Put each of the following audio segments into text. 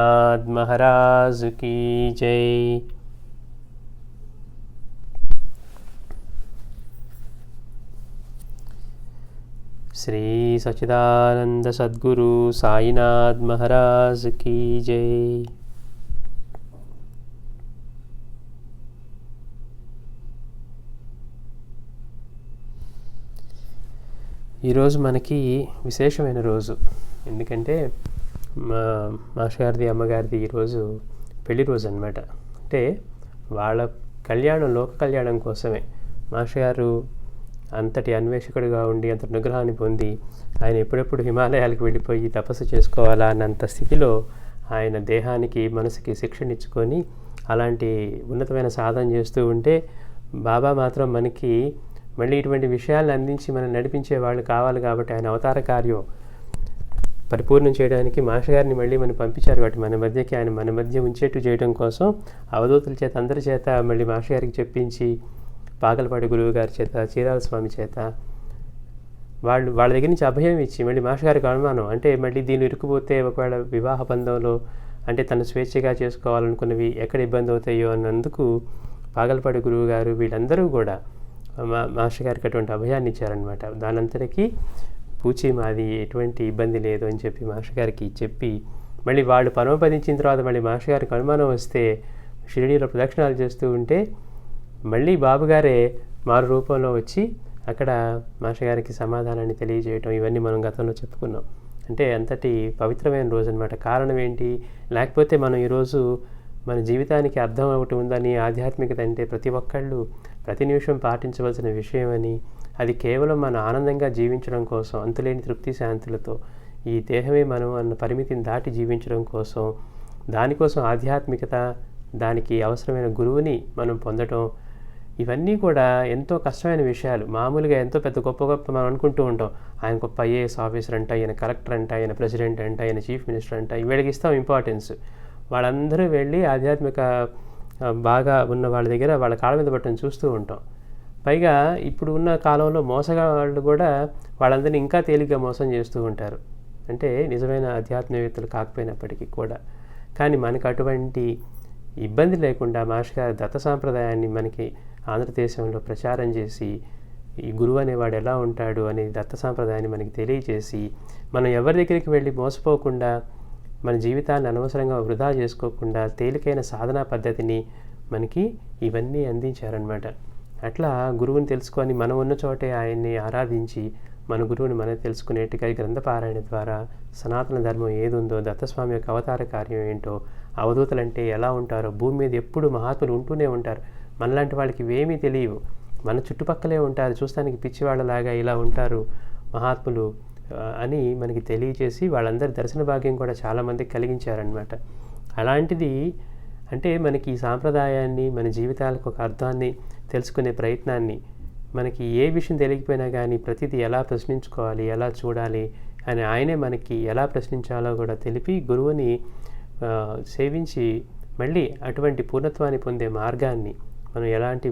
नाथ महाराज की जय। श्री सच्चिदानंद सद्गुरु साईनाथ महाराज की जय। ఈరోజు మనకి విశేషమైన రోజు. ఎందుకంటే మాస్టర్ గారిది అమ్మగారిది ఈరోజు పెళ్లి రోజు అనమాట. అంటే వాళ్ళ కళ్యాణం, లోక కళ్యాణం కోసమే మాస్టర్ గారు అంతటి అన్వేషకుడిగా ఉండి అంత అనుగ్రహాన్ని పొంది ఆయన ఎప్పుడెప్పుడు హిమాలయాలకు వెళ్ళిపోయి తపస్సు చేసుకోవాలా అన్నంత స్థితిలో ఆయన దేహానికి మనసుకి శిక్షణ ఇచ్చుకొని అలాంటి ఉన్నతమైన సాధన చేస్తూ ఉంటే బాబా మాత్రం మనకి మళ్ళీ ఇటువంటి విషయాలను అందించి మనం నడిపించే వాళ్ళు కావాలి. కాబట్టి ఆయన అవతార కార్యం పరిపూర్ణం చేయడానికి మాస్టర్ గారిని మళ్ళీ మనం పంపించారు. కాబట్టి మన మధ్యకి ఆయన మన మధ్య ఉంచేట్టు చేయడం కోసం అవధూతుల చేత అందరి చేత మళ్ళీ మాస్టర్ గారికి చెప్పించి పాగలపాటి గురువు గారి చేత, చీరాల స్వామి చేత వాళ్ళ దగ్గర నుంచి అభయం ఇచ్చి మళ్ళీ మాస్టర్ గారికి అనుమానం అంటే మళ్ళీ దీన్ని ఇరుక్కుపోతే ఒకవేళ వివాహ బంధంలో అంటే తను స్వేచ్ఛగా చేసుకోవాలనుకున్నవి ఎక్కడ ఇబ్బంది అవుతాయో అన్నందుకు పాగలపాటి గురువు గారు వీళ్ళందరూ కూడా మాస్టర్ గారికి అటువంటి అభయాన్ని ఇచ్చారనమాట. దానంతటికీ పూచి మాది ఎటువంటి ఇబ్బంది లేదు అని చెప్పి మాస్టర్ గారికి చెప్పి మళ్ళీ వాళ్ళు పరమపదించిన తర్వాత మళ్ళీ మాస్టర్ గారికి అనుమానం వస్తే షిరిడీలో ప్రదక్షిణాలు చేస్తూ ఉంటే మళ్ళీ బాబుగారే మారు రూపంలో వచ్చి అక్కడ మాస్టర్ గారికి సమాధానాన్ని తెలియజేయటం ఇవన్నీ మనం గతంలో చెప్పుకున్నాం. అంటే అంతటి పవిత్రమైన రోజు అనమాట. కారణం ఏంటి? లేకపోతే మనం ఈరోజు మన జీవితానికి అర్థం ఒకటి ఉందని, ఆధ్యాత్మికత అంటే ప్రతి ఒక్కళ్ళు ప్రతి నిమిషం పాటించవలసిన విషయం అని, అది కేవలం మన ఆనందంగా జీవించడం కోసం, అంతులేని తృప్తి శాంతులతో ఈ దేహమే మనం అన్న పరిమితిని దాటి జీవించడం కోసం, దానికోసం ఆధ్యాత్మికత, దానికి అవసరమైన గురువుని మనం పొందడం, ఇవన్నీ కూడా ఎంతో కష్టమైన విషయాలు. మామూలుగా ఎంతో పెద్ద గొప్ప మనం అనుకుంటూ ఉంటాం. ఆయన గొప్ప ఐఏఎస్ ఆఫీసర్ అంట, ఆయన కలెక్టర్ అంట, ఆయన ప్రెసిడెంట్ అంట, ఆయన చీఫ్ మినిస్టర్ అంట, వీళ్ళకి ఇస్తాం ఇంపార్టెన్స్. వాళ్ళందరూ వెళ్ళి ఆధ్యాత్మిక బాగా ఉన్న వాళ్ళ దగ్గర వాళ్ళ కాళ్ళ మీద పట్టని చూస్తూ ఉంటాం. పైగా ఇప్పుడు ఉన్న కాలంలో మోసగాళ్ళు కూడా వాళ్ళందరినీ ఇంకా తేలిగ్గా మోసం చేస్తూ ఉంటారు. అంటే నిజమైన ఆధ్యాత్మికవేత్తలు కాకపోయినప్పటికీ కూడా. కానీ మనకు అటువంటి ఇబ్బంది లేకుండా మాస్టర్ గారు దత్త సాంప్రదాయాన్ని మనకి ఆంధ్రదేశంలో ప్రచారం చేసి ఈ గురువు అనేవాడు ఎలా ఉంటాడు అనేది దత్త సాంప్రదాయాన్ని మనకి తెలియజేసి మనం ఎవరి దగ్గరికి వెళ్ళి మోసపోకుండా మన జీవితాన్ని అనవసరంగా వృధా చేసుకోకుండా తేలికైన సాధనా పద్ధతిని మనకి ఇవన్నీ అందించారనమాట. అట్లా గురువుని తెలుసుకొని మనం ఉన్న చోటే ఆయన్ని ఆరాధించి మన గురువుని మనం తెలుసుకునేట్టుగా గ్రంథపారాయణ ద్వారా సనాతన ధర్మం ఏది ఉందో, దత్తస్వామి యొక్క అవతార కార్యం ఏంటో, అవధూతలంటే ఎలా ఉంటారో, భూమి మీద ఎప్పుడు మహాత్ములు ఉంటూనే ఉంటారు. మనలాంటి వాళ్ళకి ఇవేమీ తెలియవు, మన చుట్టుపక్కలే ఉంటారు, చూస్తానికి పిచ్చివాళ్ళలాగా ఇలా ఉంటారు మహాత్ములు అని మనకి తెలియజేసి వాళ్ళందరి దర్శన భాగ్యం కూడా చాలామందికి కలిగించారనమాట. అలాంటిది అంటే మనకి ఈ సాంప్రదాయాన్ని, మన జీవితాలకు ఒక అర్థాన్ని తెలుసుకునే ప్రయత్నాన్ని, మనకి ఏ విషయం తెలియకపోయినా కానీ ప్రతిదీ ఎలా ప్రశ్నించుకోవాలి, ఎలా చూడాలి అని ఆయనే మనకి ఎలా ప్రశ్నించాలో కూడా తెలిపి గురువుని సేవించి మళ్ళీ అటువంటి పూర్ణత్వాన్ని పొందే మార్గాన్ని మనం ఎలాంటి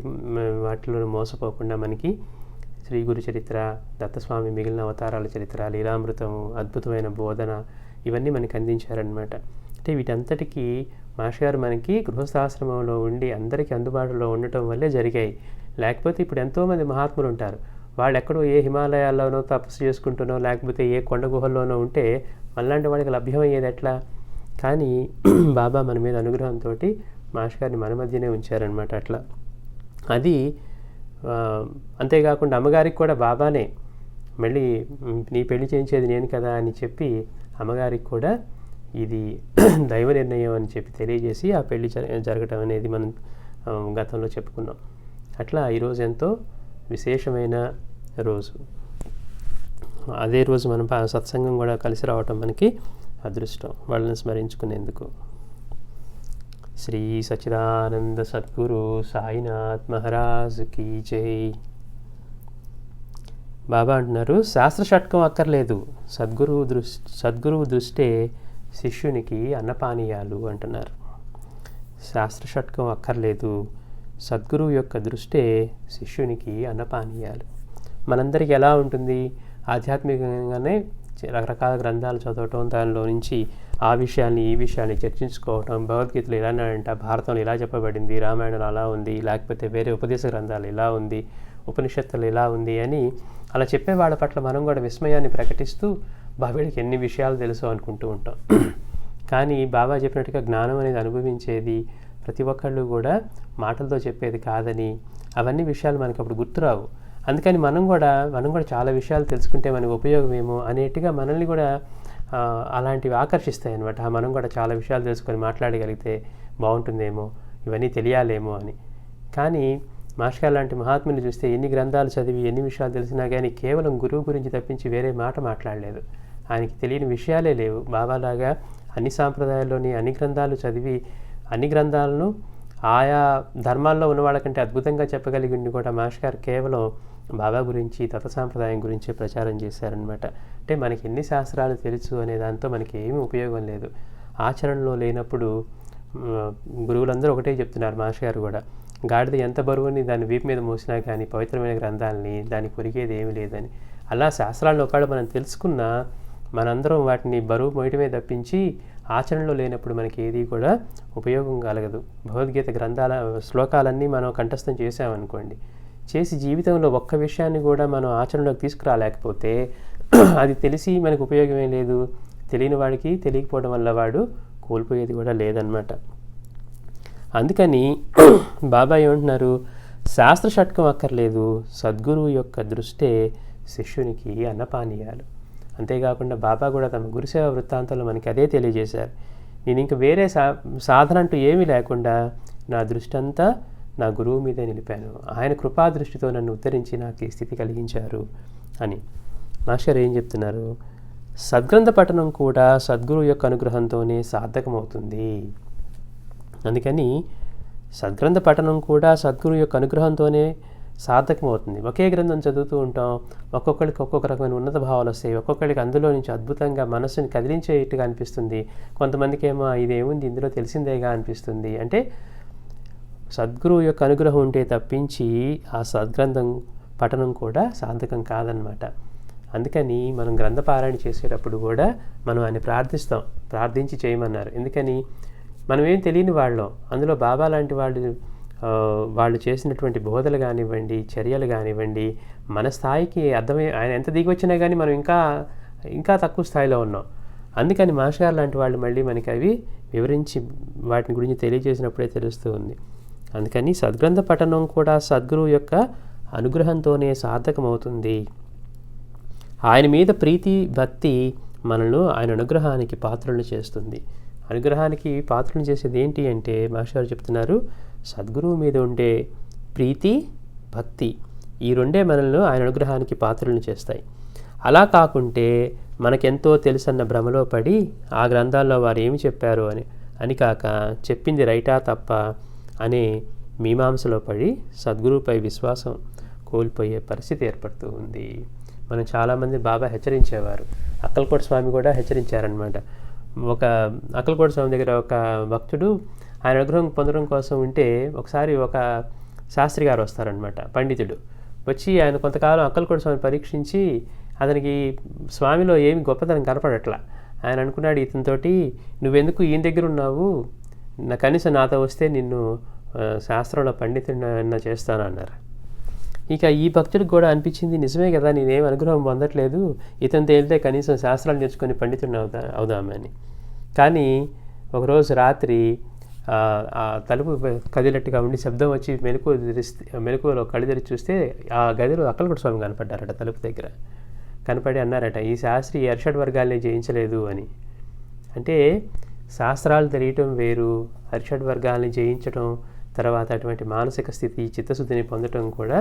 వాటిలో మోసపోకుండా మనకి శ్రీ గురు చరిత్ర, దత్తస్వామి మిగిలిన అవతారాల చరిత్ర, లీలామృతం, అద్భుతమైన బోధన ఇవన్నీ మనకి అందించారనమాట. అంటే వీటంతటికీ మాస్టర్ గారు మనకి గృహస్థాశ్రమంలో ఉండి అందరికీ అందుబాటులో ఉండటం వల్లే జరిగాయి. లేకపోతే ఇప్పుడు ఎంతోమంది మహాత్ములు ఉంటారు, వాళ్ళు ఎక్కడో ఏ హిమాలయాల్లోనో తపస్సు చేసుకుంటున్నో లేకపోతే ఏ కొండ గుహల్లోనో ఉంటే మనలాంటి వాళ్ళకి లభ్యమయ్యేది ఎట్లా? కానీ బాబా మన మీద అనుగ్రహంతో మాస్టర్ గారిని మన మధ్యనే ఉంచారనమాట. అట్లా అది అంతేకాకుండా అమ్మగారికి కూడా బాబానే మళ్ళీ నీ పెళ్లి చేయించేది నేను కదా అని చెప్పి అమ్మగారికి కూడా ఇది దైవ నిర్ణయం అని చెప్పి తెలియజేసి ఆ పెళ్లి జరగటం అనేది మనం గతంలో చెప్పుకున్నాం. అట్లా ఈరోజు ఎంతో విశేషమైన రోజు. అదే రోజు మనం సత్సంగం కూడా కలిసి రావటం మనకి అదృష్టం, వాళ్ళని స్మరించుకునేందుకు. శ్రీ సచ్చిదానంద సద్గురు సాయినాథ్ మహారాజ్ కీ జై. బాబా అంటున్నారు, శాస్త్ర షట్కం అక్కర్లేదు, సద్గురువు దృష్టే శిష్యునికి అన్నపానీయాలు అంటున్నారు. శాస్త్ర షట్కం అక్కర్లేదు, సద్గురువు యొక్క దృష్టే శిష్యునికి అన్నపానీయాలు. మనందరికీ ఎలా ఉంటుంది? ఆధ్యాత్మికంగానే రకరకాల గ్రంథాలు చదవటం, దానిలో నుంచి ఆ విషయాల్ని ఈ విషయాల్ని చర్చించుకోవటం, భగవద్గీతలో ఇలా అన్నాడంట, భారతంలో ఇలా చెప్పబడింది, రామాయణంలో అలా ఉంది, లేకపోతే వేరే ఉపదేశ గ్రంథాలు ఇలా ఉంది, ఉపనిషత్తులు ఇలా ఉంది అని అలా చెప్పే వాళ్ళ పట్ల మనం కూడా విస్మయాన్ని ప్రకటిస్తూ వీడికి ఎన్ని విషయాలు తెలుసు అనుకుంటూ ఉంటాం. కానీ బాబా చెప్పినట్టుగా జ్ఞానం అనేది అనుభవించేది ప్రతి ఒక్కళ్ళు కూడా మాటలతో చెప్పేది కాదని, అవన్నీ విషయాలు మనకు అప్పుడు గుర్తురావు. అందుకని మనం కూడా చాలా విషయాలు తెలుసుకుంటే మనకు ఉపయోగమేమో అనేట్టుగా మనల్ని కూడా అలాంటివి ఆకర్షిస్తాయి అన్నమాట. మనం కూడా చాలా విషయాలు తెలుసుకొని మాట్లాడగలిగితే బాగుంటుందేమో, ఇవన్నీ తెలియాలేమో అని. కానీ మాస్టర్ లాంటి మహాత్ముని చూస్తే ఎన్ని గ్రంథాలు చదివి ఎన్ని విషయాలు తెలిసినా కానీ కేవలం గురువు గురించి తప్పించి వేరే మాట మాట్లాడలేదు. ఆయనకి తెలియని విషయాలే లేవు. బాబాలాగా అన్ని సాంప్రదాయాల్లోని అన్ని గ్రంథాలు చదివి అన్ని గ్రంథాలను ఆయా ధర్మాల్లో ఉన్న వాళ్ళకంటే అద్భుతంగా చెప్పగలిగింది కూడా మాస్టర్ కేవలం బాబా గురించి, తత్వ సాంప్రదాయం గురించి ప్రచారం చేశారనమాట. అంటే మనకి ఎన్ని శాస్త్రాలు తెలుసు అనే దాంతో మనకి ఏమీ ఉపయోగం లేదు. ఆచరణలో లేనప్పుడు గురువులందరూ ఒకటే చెప్తున్నారు, మాస్టర్ గారు కూడా, గాడిద ఎంత బరువుని దాన్ని వీపు మీద మోసినా కానీ పవిత్రమైన గ్రంథాలని దానికి ఒరిగేది ఏమీ లేదని. అలా శాస్త్రాలను ఒకవేళ మనం తెలుసుకున్నా మనందరం వాటిని బరువు మోయటమే తప్పించి ఆచరణలో లేనప్పుడు మనకి ఏది కూడా ఉపయోగం కలగదు. భగవద్గీత గ్రంథాల శ్లోకాలన్నీ మనం కంఠస్థం చేసామనుకోండి, చేసి జీవితంలో ఒక్క విషయాన్ని కూడా మనం ఆచరణలోకి తీసుకురాలేకపోతే అది తెలిసి మనకు ఉపయోగమే లేదు. తెలియని వాడికి తెలియకపోవడం వల్ల వాడు కోల్పోయేది కూడా లేదనమాట. అందుకని బాబా ఏమంటున్నారు, శాస్త్ర షట్కం అక్కర్లేదు, సద్గురువు యొక్క దృష్టే శిష్యునికి అన్నపానీయాలు. అంతేకాకుండా బాబా కూడా తమ గురుసేవ వృత్తాంతంలో మనకి అదే తెలియజేశారు. నేను ఇంక వేరే సాధన అంటూ ఏమీ లేకుండా నా దృష్టి అంతా నా గురువు మీదే నిలిపాను, ఆయన కృపా దృష్టితో నన్ను ఉద్ధరించి నాకు ఈ స్థితి కలిగించారు అని. మాస్టర్ ఏం చెప్తున్నారు, సద్గ్రంథ పఠనం కూడా సద్గురువు యొక్క అనుగ్రహంతోనే సార్థకమవుతుంది. అందుకని సద్గ్రంథ పఠనం కూడా సద్గురువు యొక్క అనుగ్రహంతోనే సార్థకమవుతుంది. ఒకే గ్రంథం చదువుతూ ఉంటాం, ఒక్కొక్కరికి ఒక్కొక్క రకమైన ఉన్నత భావాలు వస్తాయి, ఒక్కొక్కరికి అందులో నుంచి అద్భుతంగా మనస్సుని కదిలించేట్టుగా అనిపిస్తుంది, కొంతమందికి ఏమో ఇదేముంది ఇందులో తెలిసిందేగా అనిపిస్తుంది. అంటే సద్గురువు యొక్క అనుగ్రహం ఉంటే తప్పించి ఆ సద్గ్రంథం పఠనం కూడా సార్థకం కాదనమాట. అందుకని మనం గ్రంథపారాయణ చేసేటప్పుడు కూడా మనం ఆయన ప్రార్థించి చేయమన్నారు. ఎందుకని మనం ఏం తెలియని వాళ్ళం, అందులో బాబా లాంటి వాళ్ళు చేసినటువంటి బోధలు కానివ్వండి, చర్యలు కానివ్వండి, మన స్థాయికి అర్థమై ఆయన ఎంత దిగి వచ్చినా కానీ మనం ఇంకా తక్కువ స్థాయిలో ఉన్నాం. అందుకని మాస్టర్ లాంటి వాళ్ళు మళ్ళీ మనకి అవి వివరించి వాటిని గురించి తెలియజేసినప్పుడే తెలుస్తూ ఉంది. అందుకని సద్గ్రంథ పఠనం కూడా సద్గురువు యొక్క అనుగ్రహంతోనే సార్థకమవుతుంది. ఆయన మీద ప్రీతి భక్తి మనల్ని ఆయన అనుగ్రహానికి పాత్రలను చేస్తుంది. అనుగ్రహానికి పాత్రలను చేసేది ఏంటి అంటే మాస్టర్ చెప్తున్నారు, సద్గురువు మీద ఉండే ప్రీతి భక్తి, ఈ రెండే మనల్ని ఆయన అనుగ్రహానికి పాత్రలను చేస్తాయి. అలా కాకుంటే మనకెంతో తెలుసన్న భ్రమలో పడి ఆ గ్రంథాల్లో వారు ఏమి చెప్పారు అని కాక చెప్పింది రైటా తప్ప అనే మీమాంసలో పడి సద్గురువుపై విశ్వాసం కోల్పోయే పరిస్థితి ఏర్పడుతూ ఉంది. మనం చాలామంది బాబా హెచ్చరించేవారు, అక్కలకోట స్వామి కూడా హెచ్చరించారనమాట. ఒక అక్కలకోట స్వామి దగ్గర ఒక భక్తుడు ఆయన అనుగ్రహం పొందడం కోసం ఉంటే ఒకసారి ఒక శాస్త్రి గారు వస్తారనమాట, పండితుడు వచ్చి ఆయన కొంతకాలం అక్కలకోట స్వామి పరీక్షించి అతనికి స్వామిలో ఏమి గొప్పతనం కనపడట్లా. ఆయన అనుకున్నాడు ఇతనితోటి, నువ్వెందుకు ఈయన దగ్గర ఉన్నావు, కనీసం నాతో వస్తే నిన్ను శాస్త్రంలో పండితుడిని చేస్తానన్నారు. ఇక ఈ భక్తుడికి కూడా అనిపించింది, నిజమే కదా, నేనేం అనుగ్రహం పొందట్లేదు, ఇతనితో వెళ్తే కనీసం శాస్త్రాలు నేర్చుకొని పండితుడిని అవుదామని. కానీ ఒకరోజు రాత్రి ఆ తలుపు కదిలట్టుగా ఉండి శబ్దం వచ్చి మెలకువలో కళ్ళు తెరిచి చూస్తే ఆ గదిలో అక్కలకోట స్వామి కనపడ్డారట. తలుపు దగ్గర కనపడి అన్నారట, ఈ శాస్త్రి అరిషడ్ వర్గాల్ని జయించలేదు అని. అంటే శాస్త్రాలు తెలియటం వేరు, అరిషడ్ వర్గాల్ని జయించడం, తర్వాత అటువంటి మానసిక స్థితి చిత్తశుద్ధిని పొందటం కూడా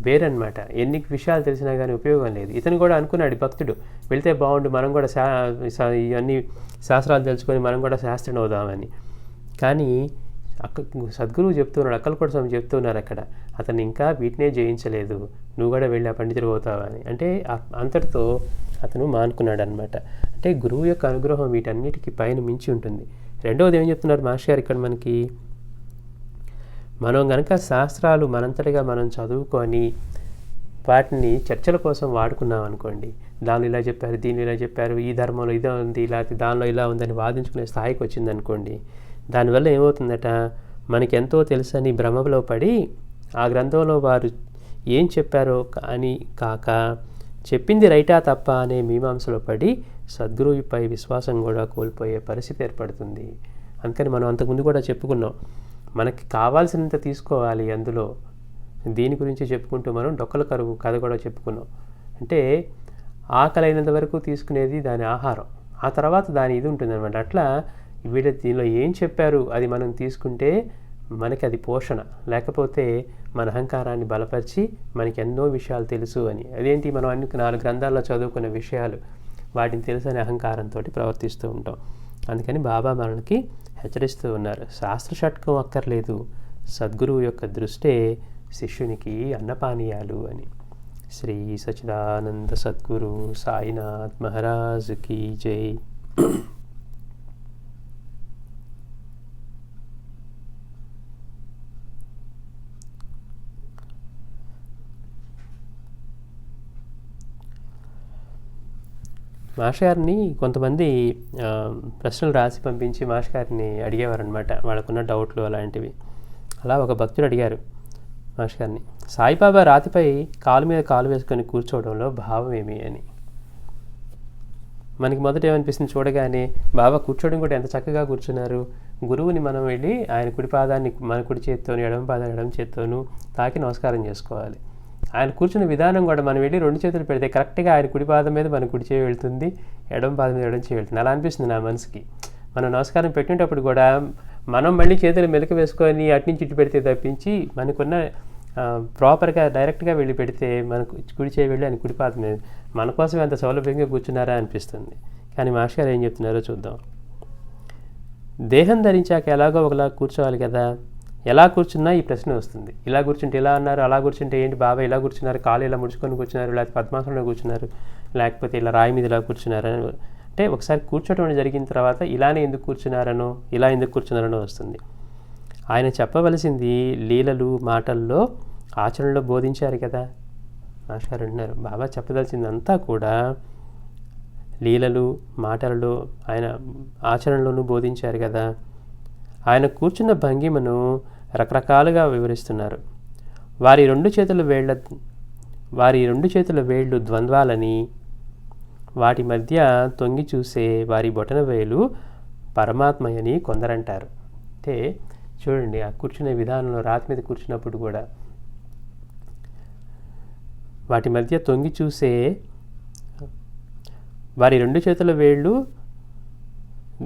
వేరనమాట. ఎన్ని విషయాలు తెలిసినా కానీ ఉపయోగం లేదు. ఇతను కూడా అనుకున్నాడు భక్తుడు, వెళ్తే బాగుండు, మనం కూడా ఇవన్నీ శాస్త్రాలు తెలుసుకొని మనం కూడా శాస్త్రం అవుదామని. కానీ సద్గురువు చెప్తున్నాడు, అక్కలకోట స్వామి చెప్తున్నారు అక్కడ, అతను ఇంకా వీటినే జయించలేదు, నువ్వు కూడా వెళ్ళి ఆ పండితుడు అవుతావని. అంటే అంతటితో అతను మానుకున్నాడు అనమాట. అంటే గురువు యొక్క అనుగ్రహం వీటన్నిటికీ పైన మించి ఉంటుంది. రెండవది ఏం చెప్తున్నారు మాస్టర్ గారు ఇక్కడ మనకి, మనం కనుక శాస్త్రాలు మనంతటిగా మనం చదువుకొని వాటిని చర్చల కోసం వాడుకున్నాం అనుకోండి, దానిలో ఇలా చెప్పారు, దీనిలో ఇలా చెప్పారు, ఈ ధర్మంలో ఇదే ఉంది, లేకపోతే దానిలో ఇలా ఉందని వాదించుకునే స్థాయికి వచ్చిందనుకోండి, దానివల్ల ఏమవుతుందట, మనకి ఎంతో తెలుసని భ్రమలో పడి ఆ గ్రంథంలో వారు ఏం చెప్పారో అని కాక చెప్పింది రైటా తప్ప అనే మీమాంసలో పడి సద్గురువుపై విశ్వాసం కూడా కోల్పోయే పరిస్థితి ఏర్పడుతుంది. అందుకని మనం అంతకుముందు కూడా చెప్పుకున్నాం, మనకి కావాల్సినంత తీసుకోవాలి. అందులో దీని గురించి చెప్పుకుంటూ మనం డొక్కల కరువు కథ కూడా చెప్పుకున్నాం. అంటే ఆకలైనంత వరకు తీసుకునేది దాని ఆహారం, ఆ తర్వాత దాని ఇది ఉంటుంది అనమాట. అట్లా వీళ్ళ దీనిలో ఏం చెప్పారు అది మనం తీసుకుంటే మనకి అది పోషణ, లేకపోతే మన అహంకారాన్ని బలపరిచి మనకి ఎన్నో విషయాలు తెలుసు అని, అదేంటి మనం అన్ని 4 గ్రంథాల్లో చదువుకున్న విషయాలు వాటిని తెలుసు అనే అహంకారంతో ప్రవర్తిస్తూ ఉంటాం. అందుకని బాబా మనకి హెచ్చరిస్తూ ఉన్నారు, శాస్త్ర షట్కం అక్కర్లేదు, సద్గురువు యొక్క దృష్టే శిష్యునికి అన్నపానీయాలు అని. శ్రీ సచిదానంద సద్గురు సాయినాథ్ మహారాజ్ కీ జై. మాస్టర్ గారిని కొంతమంది ప్రశ్నలు రాసి పంపించి మాస్టర్ గారిని అడిగేవారనమాట, వాళ్ళకున్న డౌట్లు అలాంటివి. అలా ఒక భక్తుడు అడిగారు మాస్టర్ గారిని, సాయిబాబా రాతిపై కాలు మీద కాలు వేసుకొని కూర్చోవడంలో భావం ఏమి అని. మనకి మొదట ఏమనిపిస్తుంది, చూడగానే బాబా కూర్చోవడం కూడా ఎంత చక్కగా కూర్చున్నారు, గురువుని మనం వెళ్ళి ఆయన కుడి పాదాన్ని మన కుడి చేత్తోను, ఎడమ పాదాన్ని ఎడమ చేత్తోను తాకి నమస్కారం చేసుకోవాలి. ఆయన కూర్చున్న విధానం కూడా మనం వెళ్ళి 2 చేతులు పెడితే కరెక్ట్గా ఆయన కుడి పాదం మీద మన కుడి చేయి వెళ్తుంది, ఎడమ పాదం మీద ఎడమ చేయి వెళ్తుంది. అలా అనిపిస్తుంది నా మనసుకి. మనం నమస్కారం పెట్టేటప్పుడు కూడా మనం మళ్ళీ చేతులు మెలక వేసుకొని అట్నుంచి ఇటు పెడితే తప్పించి మనకున్న ప్రాపర్గా డైరెక్ట్గా వెళ్ళి పెడితే మనకు కుడి చేయి వెళ్ళి ఆయన కుడి పాదం మీద మన కోసం అంత సౌలభ్యంగా కూర్చున్నారా అనిపిస్తుంది. కానీ మాస్టర్ గారు ఏం చెప్తున్నారో చూద్దాం. దేహం ధరించాక ఎలాగో ఒకలా కూర్చోవాలి కదా, ఎలా కూర్చున్నా ఈ ప్రశ్న వస్తుంది. ఇలా కూర్చుంటే ఇలా అన్నారు, అలా కూర్చుంటే ఏంటి బాబా ఇలా కూర్చున్నారు, కాలు ఇలా ముడుచుకొని కూర్చున్నారు, లేకపోతే పద్మాసనంలో కూర్చున్నారు, లేకపోతే ఇలా రాయి మీద ఇలా కూర్చున్నారని. అంటే ఒకసారి కూర్చోవడం జరిగిన తర్వాత ఇలానే ఎందుకు కూర్చున్నారనో, ఇలా ఎందుకు కూర్చున్నారనో వస్తుంది. ఆయన చెప్పవలసింది లీలలు మాటల్లో ఆచరణలో బోధించారు కదా. మాస్టర్ అంటున్నారు, బాబా చెప్పదలసిందంతా కూడా లీలలు మాటలలో ఆయన ఆచరణలోనూ బోధించారు కదా. ఆయన కూర్చున్న భంగిమను రకరకాలుగా వివరిస్తున్నారు. వారి రెండు చేతుల వేళ్ళు ద్వంద్వాలని, వాటి మధ్య తొంగి చూసే వారి బొటన వేలు పరమాత్మయని కొందరంటారు. అంటే చూడండి, ఆ కూర్చునే విధానంలో రాతి మీద కూర్చున్నప్పుడు కూడా వాటి మధ్య తొంగి చూసే వారి 2 చేతుల వేళ్ళు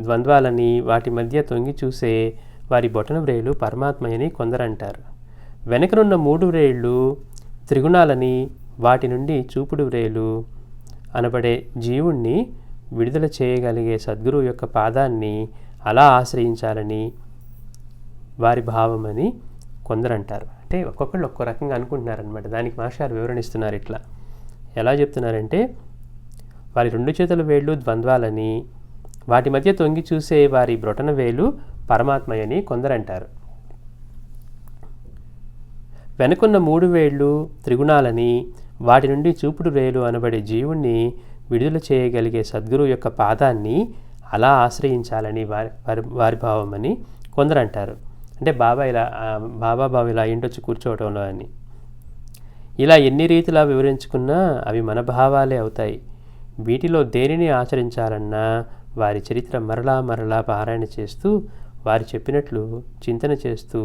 ద్వంద్వాలని, వాటి మధ్య తొంగి చూసే వారి బొటన వ్రేలు పరమాత్మయని కొందరంటారు. వెనకనున్న 3 వ్రేళ్ళు త్రిగుణాలని, వాటి నుండి చూపుడు వ్రేలు అనబడే జీవుణ్ణి విడుదల చేయగలిగే సద్గురువు యొక్క పాదాన్ని అలా ఆశ్రయించాలని వారి భావమని కొందరంటారు. అంటే ఒక్కొక్కళ్ళు ఒక్కో రకంగా అనుకుంటున్నారనమాట. దానికి మాస్టర్ వివరణిస్తున్నారు. ఇట్లా ఎలా చెప్తున్నారంటే, వారి 2 చేతుల వేళ్ళు ద్వంద్వాలని, వాటి మధ్య తొంగి చూసే వారి బ్రొటన వేలు పరమాత్మయని కొందరంటారు. వెనుకున్న 3 వేళ్ళు త్రిగుణాలని, వాటి నుండి చూపుడు వేలు అనబడే జీవుణ్ణి విడుదల చేయగలిగే సద్గురువు యొక్క పాదాన్ని అలా ఆశ్రయించాలని వారి భావమని కొందరంటారు. అంటే బాబా భావం ఇలా ఇంటొచ్చి కూర్చోవటంలో అని. ఇలా ఎన్ని రీతిలా వివరించుకున్నా అవి మన భావాలే అవుతాయి. వీటిలో దేనిని ఆచరించాలన్నా వారి చరిత్ర మరలా పారాయణ చేస్తూ, వారి చెప్పినట్లు చింతన చేస్తూ,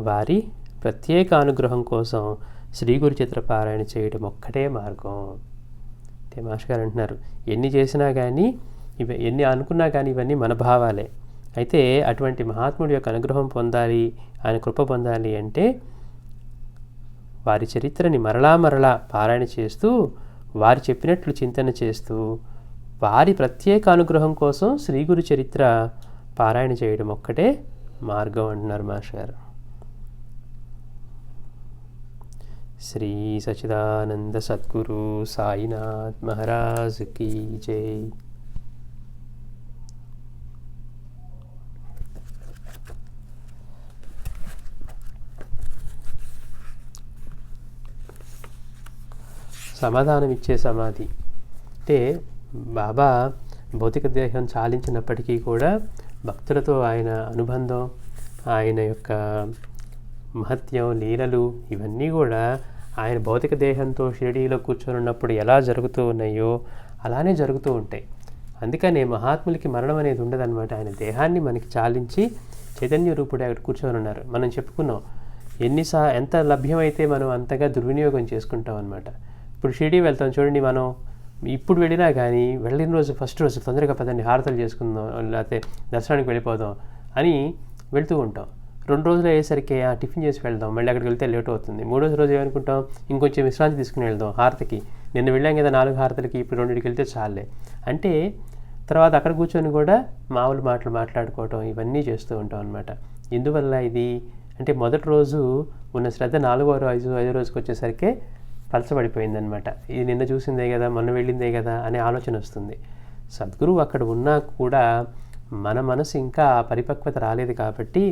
వారి ప్రత్యేక అనుగ్రహం కోసం శ్రీ గురు చిత్ర పారాయణ చేయడం ఒక్కటే మార్గం. అంటే మాస్టర్ గారు అంటున్నారు, ఎన్ని చేసినా కానీ ఎన్ని అనుకున్నా కానీ ఇవన్నీ మన భావాలే. అయితే అటువంటి మహాత్ముడి యొక్క అనుగ్రహం పొందాలి, ఆయన కృప పొందాలి అంటే వారి చరిత్రని మరలా పారాయణ చేస్తూ, వారి చెప్పినట్లు చింతన చేస్తూ, వారి ప్రత్యేక అనుగ్రహం కోసం శ్రీ గురు చరిత్ర పారాయణ చేయడం ఒక్కటే మార్గం అంటున్నారు మాస్టర్ గారు. శ్రీ సచిదానంద సద్గురు సాయినాథ్ మహారాజ్ కీ జై. సమాధానం ఇచ్చే సమాధి. అంటే బాబా భౌతిక దేహం చాలించినప్పటికీ కూడా భక్తులతో ఆయన అనుబంధం, ఆయన యొక్క మహత్యం, లీలలు ఇవన్నీ కూడా ఆయన భౌతిక దేహంతో షిరిడీలో కూర్చొని ఉన్నప్పుడు ఎలా జరుగుతూ ఉన్నాయో అలానే జరుగుతూ ఉంటాయి. అందుకనే మహాత్ములకి మరణం అనేది ఉండదన్నమాట. ఆయన దేహాన్ని మనకి చాలించి చైతన్య రూపుడే అక్కడ కూర్చొని ఉన్నారు. మనం చెప్పుకున్నాం, ఎంత లభ్యమైతే మనం అంతగా దుర్వినియోగం చేసుకుంటాం అనమాట. ఇప్పుడు షిరిడీ వెళ్తాం చూడండి, మనం ఇప్పుడు వెళ్ళినా కానీ వెళ్ళిన రోజు ఫస్ట్ రోజు తొందరగా పదండి హారతలు చేసుకుందాం, లేకపోతే దర్శనానికి వెళ్ళిపోదాం అని వెళ్తూ ఉంటాం. 2 రోజులు అయ్యేసరికి టిఫిన్ చేసి వెళ్దాం, మళ్ళీ అక్కడికి వెళ్తే లేట్ అవుతుంది. 3వ రోజు ఏమనుకుంటాం, ఇంకొంచెం విశ్రాంతి తీసుకుని వెళ్దాం హారతికి. నిన్న వెళ్ళాం కదా 4 హారతలకి, ఇప్పుడు 2కి వెళ్తే చాలే అంటే తర్వాత అక్కడ కూర్చొని కూడా మామూలు మాటలు మాట్లాడుకోవటం ఇవన్నీ చేస్తూ ఉంటాం అనమాట. ఎందువల్ల ఇది అంటే మొదటి రోజు ఉన్న శ్రద్ధ 4వ రోజు 5వ రోజుకి వచ్చేసరికి పలచబడిపోయిందనమాట. ఇది నిన్న చూసిందే కదా, మొన్న వెళ్ళిందే కదా అనే ఆలోచన వస్తుంది. సద్గురువు అక్కడ ఉన్నా కూడా మన మనసు ఇంకా పరిపక్వత రాలేదు కాబట్టి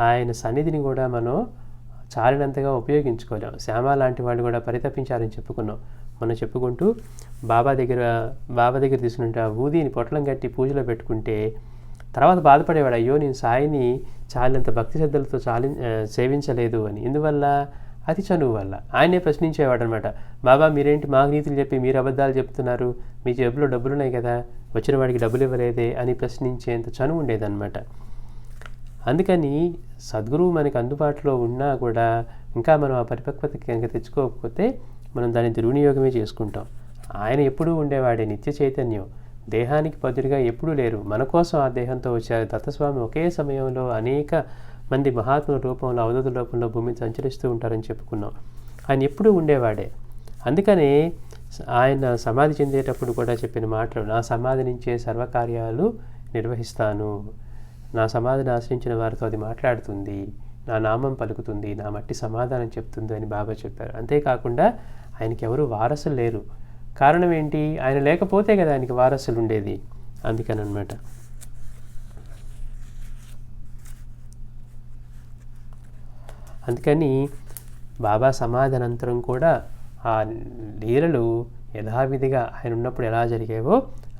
ఆయన సన్నిధిని కూడా మనం చాలినంతగా ఉపయోగించుకోలేం. శ్యామ లాంటి వాళ్ళు కూడా పరితపించారని చెప్పుకున్నాం. మనం చెప్పుకుంటూ బాబా దగ్గర తీసుకుంటే ఆ ఊదిని పొట్లం కట్టి పూజలో పెట్టుకుంటే తర్వాత బాధపడేవాడు, అయ్యో నేను సాయిని చాలినంత భక్తి శ్రద్ధలతో సేవించలేదు అని. ఎందువల్ల? అతి చనువు వల్ల. ఆయనే ప్రశ్నించేవాడు అనమాట, బాబా మీరేంటి మాకు నీతులు చెప్పి మీరు అబద్ధాలు చెప్తున్నారు, మీ జేబులో డబ్బులున్నాయి కదా, వచ్చిన వాడికి డబ్బులు ఇవ్వలేదే అని ప్రశ్నించేంత చనువు ఉండేదన్నమాట. అందుకని సద్గురువు మనకి అందుబాటులో ఉన్నా కూడా ఇంకా మనం ఆ పరిపక్వతకి కనుక తెచ్చుకోకపోతే మనం దాన్ని దుర్వినియోగమే చేసుకుంటాం. ఆయన ఎప్పుడూ ఉండేవాడే, నిత్య చైతన్యం, దేహానికి బదులుగా ఎప్పుడూ లేరు. మన కోసం ఆ దేహంతో వచ్చారు. దత్తస్వామి ఒకే సమయంలో అనేక మంది మహాత్ముల రూపంలో, అవధూతుల రూపంలో భూమిని సంచరిస్తూ ఉంటారని చెప్పుకున్నాం. ఆయన ఎప్పుడూ ఉండేవాడే. అందుకనే ఆయన సమాధి చెందేటప్పుడు కూడా చెప్పిన మాటలు, నా సమాధి నుంచే సర్వకార్యాలు నిర్వహిస్తాను, నా సమాధిని ఆశ్రయించిన వారితో అది మాట్లాడుతుంది, నా నామం పలుకుతుంది, నా మట్టి సమాధానం చెప్తుంది అని బాబా చెప్పారు. అంతేకాకుండా ఆయనకి ఎవరు వారసులు లేరు. కారణం ఏంటి? ఆయన లేకపోతే కదా ఆయనకి వారసులు ఉండేది. అందుకని అన్నమాట. అందుకని బాబా సమాధి అనంతరం కూడా ఆ లీలలు యథావిధిగా ఆయన ఉన్నప్పుడు ఎలా జరిగేవో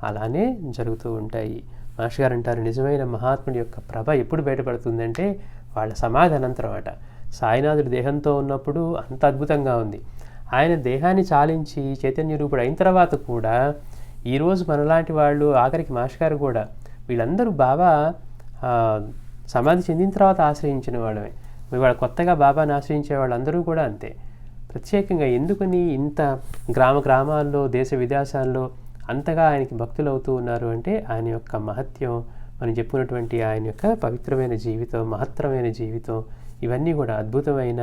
అలానే జరుగుతూ ఉంటాయి. మాస్టర్ గారు అంటారు, నిజమైన మహాత్ముడి యొక్క ప్రభ ఎప్పుడు బయటపడుతుందంటే వాళ్ళ సమాధి అనంతరం అట. సాయినాథుడు దేహంతో ఉన్నప్పుడు అంత అద్భుతంగా ఉంది. ఆయన దేహాన్ని చాలించి చైతన్య రూపుడు అయిన తర్వాత కూడా ఈరోజు మనలాంటి వాళ్ళు, ఆఖరికి మాస్టర్ గారు కూడా, వీళ్ళందరూ బాబా సమాధి చెందిన తర్వాత ఆశ్రయించిన వాళ్ళమే. వాళ్ళ కొత్తగా బాబాని ఆశ్రయించే వాళ్ళందరూ కూడా అంతే. ప్రత్యేకంగా ఎందుకని ఇంత గ్రామాల్లో, దేశ విదేశాల్లో అంతగా ఆయనకి భక్తులు అవుతూ ఉన్నారు అంటే ఆయన యొక్క మహత్యం, మనం చెప్పుకున్నటువంటి ఆయన యొక్క పవిత్రమైన జీవితం, మహత్తరమైన జీవితం, ఇవన్నీ కూడా అద్భుతమైన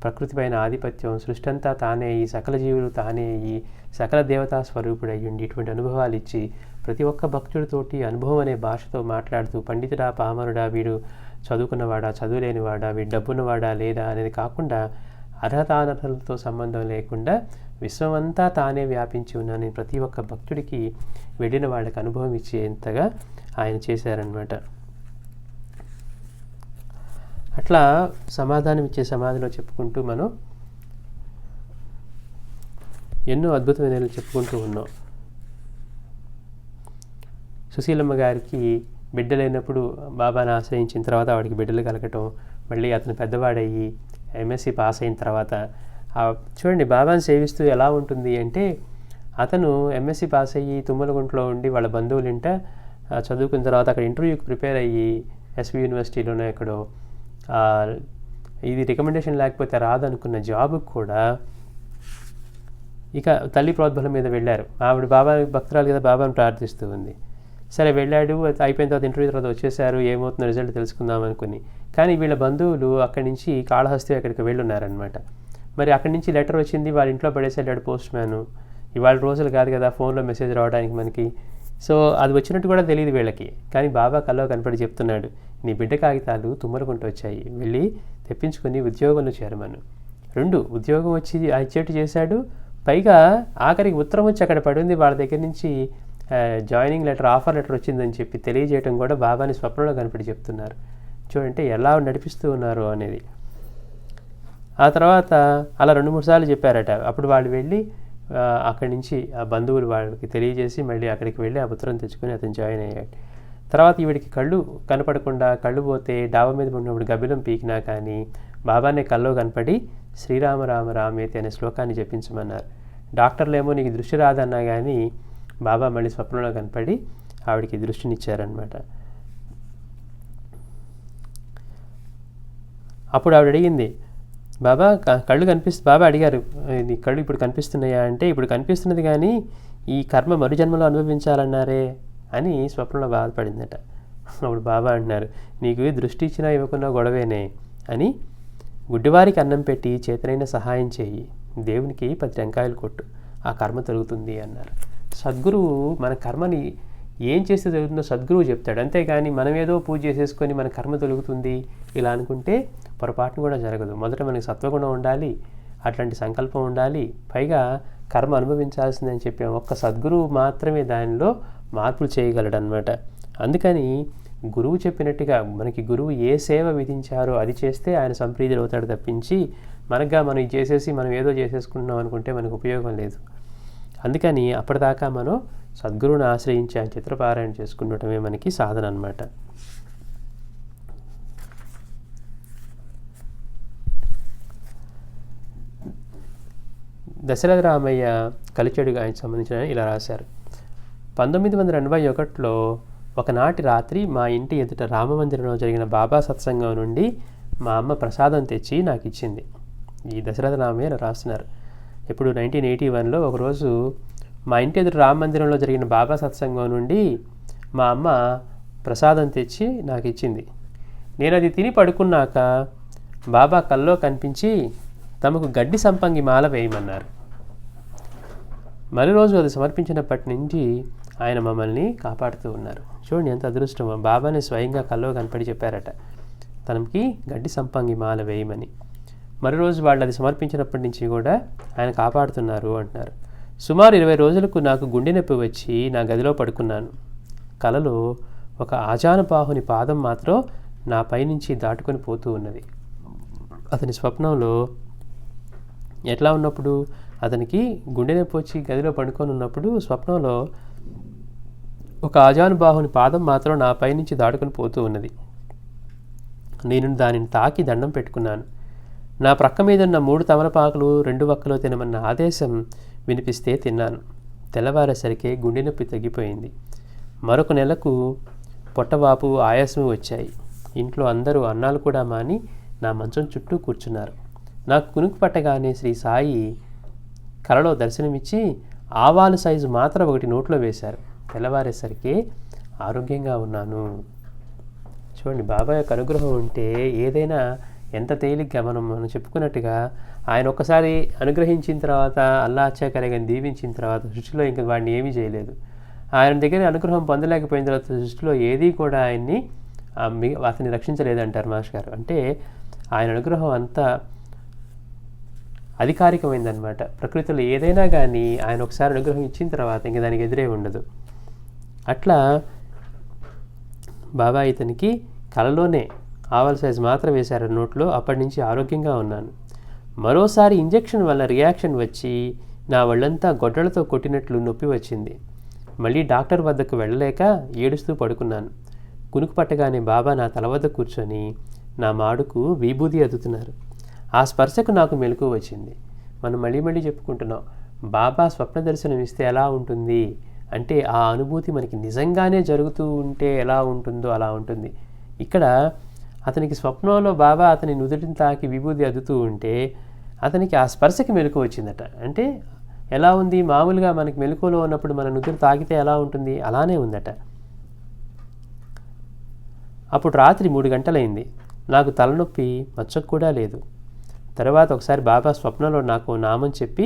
ప్రకృతిపైన ఆధిపత్యం, సృష్టి అంతా తానే అయ్యి, సకల జీవులు తానే అయ్యి, సకల దేవతా స్వరూపుడు అయ్యుండి ఇటువంటి అనుభవాలు ఇచ్చి ప్రతి ఒక్క భక్తుడితోటి అనుభవం అనే భాషతో మాట్లాడుతూ, పండితుడా పామరుడా, వీడు చదువుకున్నవాడా చదువులేనివాడా, వీడు డబ్బున్నవాడా లేదా అనేది కాకుండా అర్హతానర్హతలతో సంబంధం లేకుండా విశ్వమంతా తానే వ్యాపించి ఉన్నానని ప్రతి ఒక్క భక్తుడికి వెళ్ళిన వాళ్ళకి అనుభవం ఇచ్చేంతగా ఆయన చేశారనమాట. అట్లా సమాధానం ఇచ్చే సమాధిలో చెప్పుకుంటూ మనం ఎన్నో అద్భుతమైన చెప్పుకుంటూ ఉన్నాం. సుశీలమ్మ గారికి బిడ్డలైనప్పుడు బాబాని ఆశ్రయించిన తర్వాత వాడికి బిడ్డలు కలగటం, మళ్ళీ అతను పెద్దవాడయ్యి ఎంఎస్సి పాస్ అయిన తర్వాత చూడండి బాబాని సేవిస్తూ ఎలా ఉంటుంది అంటే, అతను ఎంఎస్సి పాస్ అయ్యి తుమ్మలగుంటలో ఉండి వాళ్ళ బంధువులింట చదువుకున్న తర్వాత అక్కడ ఇంటర్వ్యూకి ప్రిపేర్ అయ్యి ఎస్వి యూనివర్సిటీలోనే ఎక్కడో ఇది రికమెండేషన్ లేకపోతే రాదనుకున్న జాబుకి కూడా ఇక తల్లి ప్రోద్బలం మీద వెళ్ళారు. ఆవిడ బాబా భక్తురాలు కదా, బాబాని ప్రార్థిస్తూ ఉంది. సరే వెళ్ళాడు, అయిపోయిన తర్వాత ఇంటర్వ్యూ తర్వాత వచ్చేసారు, ఏమవుతుందో రిజల్ట్ తెలుసుకుందాం అనుకుని. కానీ వీళ్ళ బంధువులు అక్కడి నుంచి కాళహస్తి అక్కడికి వెళ్ళున్నారనమాట. మరి అక్కడి నుంచి లెటర్ వచ్చింది, వాళ్ళ ఇంట్లో పడేసి వెళ్ళాడు పోస్ట్ మ్యాను. ఇవాళ రోజులు కాదు కదా ఫోన్లో మెసేజ్ రావడానికి మనకి. సో అది వచ్చినట్టు కూడా తెలియదు వీళ్ళకి. కానీ బాబా కల్లో కనపడి చెప్తున్నాడు, నీ బిడ్డ కాగితాలు తుమ్మలకుంటూ వచ్చాయి, వెళ్ళి తెప్పించుకొని ఉద్యోగంలో చేరమను. 2 ఉద్యోగం వచ్చి ఇచ్చేట్టు చేశాడు. పైగా ఆఖరికి ఉత్తరం వచ్చి అక్కడ పడింది, వాళ్ళ దగ్గర నుంచి జాయినింగ్ లెటర్, ఆఫర్ లెటర్ వచ్చిందని చెప్పి తెలియజేయడం కూడా బాబాని స్వప్నంలో కనపడి చెప్తున్నారు. చూడంటే ఎలా నడిపిస్తూ ఉన్నారు అనేది. ఆ తర్వాత అలా 2-3 సార్లు చెప్పారట. అప్పుడు వాళ్ళు వెళ్ళి అక్కడి నుంచి ఆ బంధువులు వాళ్ళకి తెలియజేసి మళ్ళీ అక్కడికి వెళ్ళి ఆ ఉత్తరం తెచ్చుకొని అతను జాయిన్ అయ్యాడు. తర్వాత ఈవిడికి కళ్ళు కనపడకుండా, కళ్ళు పోతే డాబా మీద ఉన్నప్పుడు గబ్బిలం పీకినా కానీ బాబానే కల్లో కనపడి శ్రీరామ రామ రామేతి అనే శ్లోకాన్ని జపించమన్నారు. డాక్టర్లేమో నీకు దృష్టి రాదన్నా కానీ బాబా మళ్ళీ స్వప్నంలో కనపడి ఆవిడికి దృష్టినిచ్చారనమాట. అప్పుడు ఆవిడ అడిగింది, బాబా కళ్ళు బాబా అడిగారు, నీ కళ్ళు ఇప్పుడు కనిపిస్తున్నాయా అంటే, ఇప్పుడు కనిపిస్తున్నది కానీ ఈ కర్మ మరుజన్మలో అనుభవించాలన్నారే అని స్వప్నంలో బాధపడిందట. అప్పుడు బాబా అంటున్నారు, నీకు దృష్టి ఇచ్చినా ఇవ్వకున్నా గొడవేనే అని, గుడ్డివారికి అన్నం పెట్టి చేతనైన సహాయం చేయి, దేవునికి 10 టెంకాయలు కొట్టు, ఆ కర్మ తొలుగుతుంది అన్నారు. సద్గురువు మన కర్మని ఏం చేస్తే జరుగుతుందో సద్గురువు చెప్తాడు. అంతేగాని మనం ఏదో పూజ చేసేసుకొని మన కర్మ తొలుగుతుంది ఇలా అనుకుంటే పొరపాటును కూడా జరగదు. మొదట మనకి సత్వగుణం ఉండాలి, అట్లాంటి సంకల్పం ఉండాలి, పైగా కర్మ అనుభవించాల్సిందని చెప్పే ఒక్క సద్గురువు మాత్రమే దానిలో మార్పులు చేయగలడు అనమాట. అందుకని గురువు చెప్పినట్టుగా మనకి గురువు ఏ సేవ విధించారో అది చేస్తే ఆయన సంప్రీతులు అవుతాడు తప్పించి మనగా మనం ఇది చేసేసి మనం ఏదో చేసేసుకుంటున్నాం అనుకుంటే మనకు ఉపయోగం లేదు. అందుకని అప్పటిదాకా మనం సద్గురువుని ఆశ్రయించి ఆయన చిత్రపారాయణ చేసుకుండటమే మనకి సాధన అన్నమాట. దశరథ రామయ్య కలిచెడుగా ఆయనకు సంబంధించిన ఇలా రాశారు. 1981లో ఒకనాటి రాత్రి మా ఇంటి ఎదుట రామమందిరంలో జరిగిన బాబా సత్సంగం నుండి మా అమ్మ ప్రసాదం తెచ్చి నాకు ఇచ్చింది. ఈ దశరథ రామయ్య రాస్తున్నారు. ఇప్పుడు 1981లో ఒకరోజు మా ఇంటి ఎదుట రామమందిరంలో జరిగిన బాబా సత్సంగం నుండి మా అమ్మ ప్రసాదం తెచ్చి నాకు ఇచ్చింది. నేను అది తిని పడుకున్నాక బాబా కల్లో కనిపించి తమకు గడ్డి సంపంగి మాల వేయమన్నారు. మరోరోజు అది సమర్పించినప్పటి నుంచి ఆయన మమ్మల్ని కాపాడుతూ ఉన్నారు. చూడండి ఎంత అదృష్టమో, బాబాని స్వయంగా కల్లో కనపడి చెప్పారట తనకి గడ్డి సంపంగి మాల వేయమని. మరో రోజు వాళ్ళు అది సమర్పించినప్పటి నుంచి కూడా ఆయన కాపాడుతున్నారు అంటున్నారు. సుమారు 20 రోజులకు నాకు గుండె నొప్పి వచ్చి నా గదిలో పడుకున్నాను. కలలో ఒక ఆజానుబాహుని పాదం మాత్రం నా పైనుంచి దాటుకొని పోతూ ఉన్నది. అతని స్వప్నంలో ఎట్లా ఉన్నప్పుడు, అతనికి గుండె నొప్పి వచ్చి గదిలో పడుకొని ఉన్నప్పుడు స్వప్నంలో ఒక ఆజానుబాహుని పాదం మాత్రం నా పైనుంచి దాటుకొని పోతూ ఉన్నది. నేను దానిని తాకి దండం పెట్టుకున్నాను. నా ప్రక్క మీద ఉన్న 3 తమలపాకులు 2 వక్కలో తినమన్న ఆదేశం వినిపిస్తే తిన్నాను. తెల్లవారేసరికి గుండె నొప్పి తగ్గిపోయింది. మరొక నెలకు పొట్టవాపు ఆయాసం వచ్చాయి. ఇంట్లో అందరూ అన్నాలు కూడా మాని నా మంచం చుట్టూ కూర్చున్నారు. నాకు కునుకు పట్టగానే శ్రీ సాయి కలలో దర్శనమిచ్చి ఆవాలు సైజు మాత్రం ఒకటి నోట్లో వేశారు. తెల్లవారేసరికి ఆరోగ్యంగా ఉన్నాను. చూడండి, బాబా యొక్క అనుగ్రహం ఉంటే ఏదైనా ఎంత తేలిగ్గా మనం చెప్పుకున్నట్టుగా ఆయన ఒక్కసారి అనుగ్రహించిన తర్వాత అల్లా అచ్చాకరగా దీవించిన తర్వాత సృష్టిలో ఇంకా వాడిని ఏమీ చేయలేదు. ఆయన దగ్గర అనుగ్రహం పొందలేకపోయిన తర్వాత సృష్టిలో ఏదీ కూడా ఆయన్ని అతన్ని రక్షించలేదంటారు మాస్టర్ గారు. అంటే ఆయన అనుగ్రహం అంత అధికారికమైందనమాట. ప్రకృతిలో ఏదైనా కానీ ఆయన ఒకసారి అనుగ్రహం ఇచ్చిన తర్వాత ఇంక దానికి ఎదురే ఉండదు. అట్లా బాబా ఇతనికి కలలోనే ఆవాల సైజు మాత్రం వేశారు నోట్లో. అప్పటి నుంచి ఆరోగ్యంగా ఉన్నాను. మరోసారి ఇంజెక్షన్ వల్ల రియాక్షన్ వచ్చి నా ఒళ్ళంతా గొడ్డలతో కొట్టినట్లు నొప్పి వచ్చింది. మళ్ళీ డాక్టర్ వద్దకు వెళ్ళలేక ఏడుస్తూ పడుకున్నాను. కునుకు పట్టగానే బాబా నా తల వద్ద కూర్చొని నా మాడుకు విభూది అద్దుతున్నారు. ఆ స్పర్శకు నాకు మెలకువ వచ్చింది. మనం మళ్ళీ చెప్పుకుంటున్నాం, బాబా స్వప్న దర్శనం ఇస్తే ఎలా ఉంటుంది అంటే ఆ అనుభూతి మనకి నిజంగానే జరుగుతూ ఉంటే ఎలా ఉంటుందో అలా ఉంటుంది. ఇక్కడ అతనికి స్వప్నంలో బాబా అతని నుదుటిని తాకి విభూది అద్దుతూ ఉంటే అతనికి ఆ స్పర్శకి మెలకువ వచ్చిందట. అంటే ఎలా ఉంది, మామూలుగా మనకి మెలకువలో ఉన్నప్పుడు మన నుదురు తాకితే ఎలా ఉంటుంది అలానే ఉందట. అప్పుడు రాత్రి 3 గంటలైంది. నాకు తలనొప్పి మచ్చకు కూడా లేదు. తర్వాత ఒకసారి బాబా స్వప్నంలో నాకు నామం చెప్పి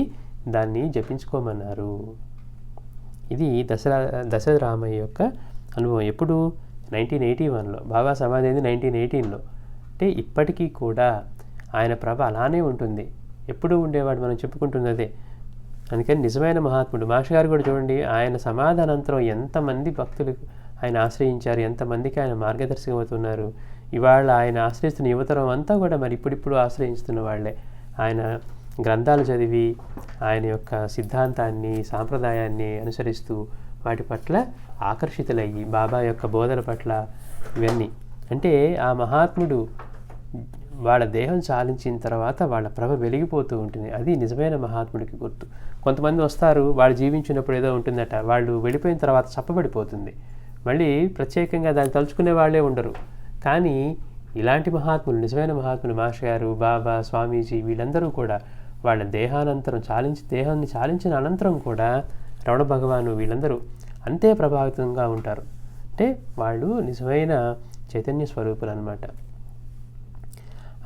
దాన్ని జపించుకోమన్నారు. ఇది దశరథ రామయ్య యొక్క అనుభవం. ఎప్పుడు 1981లో, బాబా సమాధి అయింది 1918లో. అంటే ఇప్పటికీ కూడా ఆయన ప్రభ అలానే ఉంటుంది, ఎప్పుడూ ఉండేవాడు. మనం చెప్పుకుంటున్నదే. అందుకని నిజమైన మహాత్ముడు మాస్టర్ గారు కూడా చూడండి, ఆయన సమాధానంతరం ఎంతమంది భక్తులు ఆయన ఆశ్రయించారు, ఎంతమందికి ఆయన మార్గదర్శకం అవుతున్నారు. ఇవాళ ఆయన ఆశ్రయిస్తున్న యువతరం అంతా కూడా మరి ఇప్పుడిప్పుడు ఆశ్రయిస్తున్న వాళ్ళే. ఆయన గ్రంథాలు చదివి ఆయన యొక్క సిద్ధాంతాన్ని సాంప్రదాయాన్ని అనుసరిస్తూ వాటి పట్ల ఆకర్షితులయ్యి బాబా యొక్క బోధన పట్ల ఇవన్నీ అంటే ఆ మహాత్ముడు వాళ్ళ దేహం చాలించిన తర్వాత వాళ్ళ ప్రభ వెలిగిపోతూ ఉంటుంది. అది నిజమైన మహాత్ముడికి గుర్తు. కొంతమంది వస్తారు, వాళ్ళు జీవించినప్పుడు ఏదో ఉంటుందట, వాళ్ళు వెళ్ళిపోయిన తర్వాత చప్పబడిపోతుంది, మళ్ళీ ప్రత్యేకంగా దాన్ని తలుచుకునే వాళ్ళే ఉండరు. కానీ ఇలాంటి మహాత్ములు, నిజమైన మహాత్ములు మాస్టర్ గారు, బాబా, స్వామీజీ వీళ్ళందరూ కూడా వాళ్ళ దేహాన్ని చాలించిన అనంతరం కూడా రమణ భగవాను వీళ్ళందరూ అంతే ప్రభావితంగా ఉంటారు. అంటే వాళ్ళు నిజమైన చైతన్య స్వరూపులు అన్నమాట.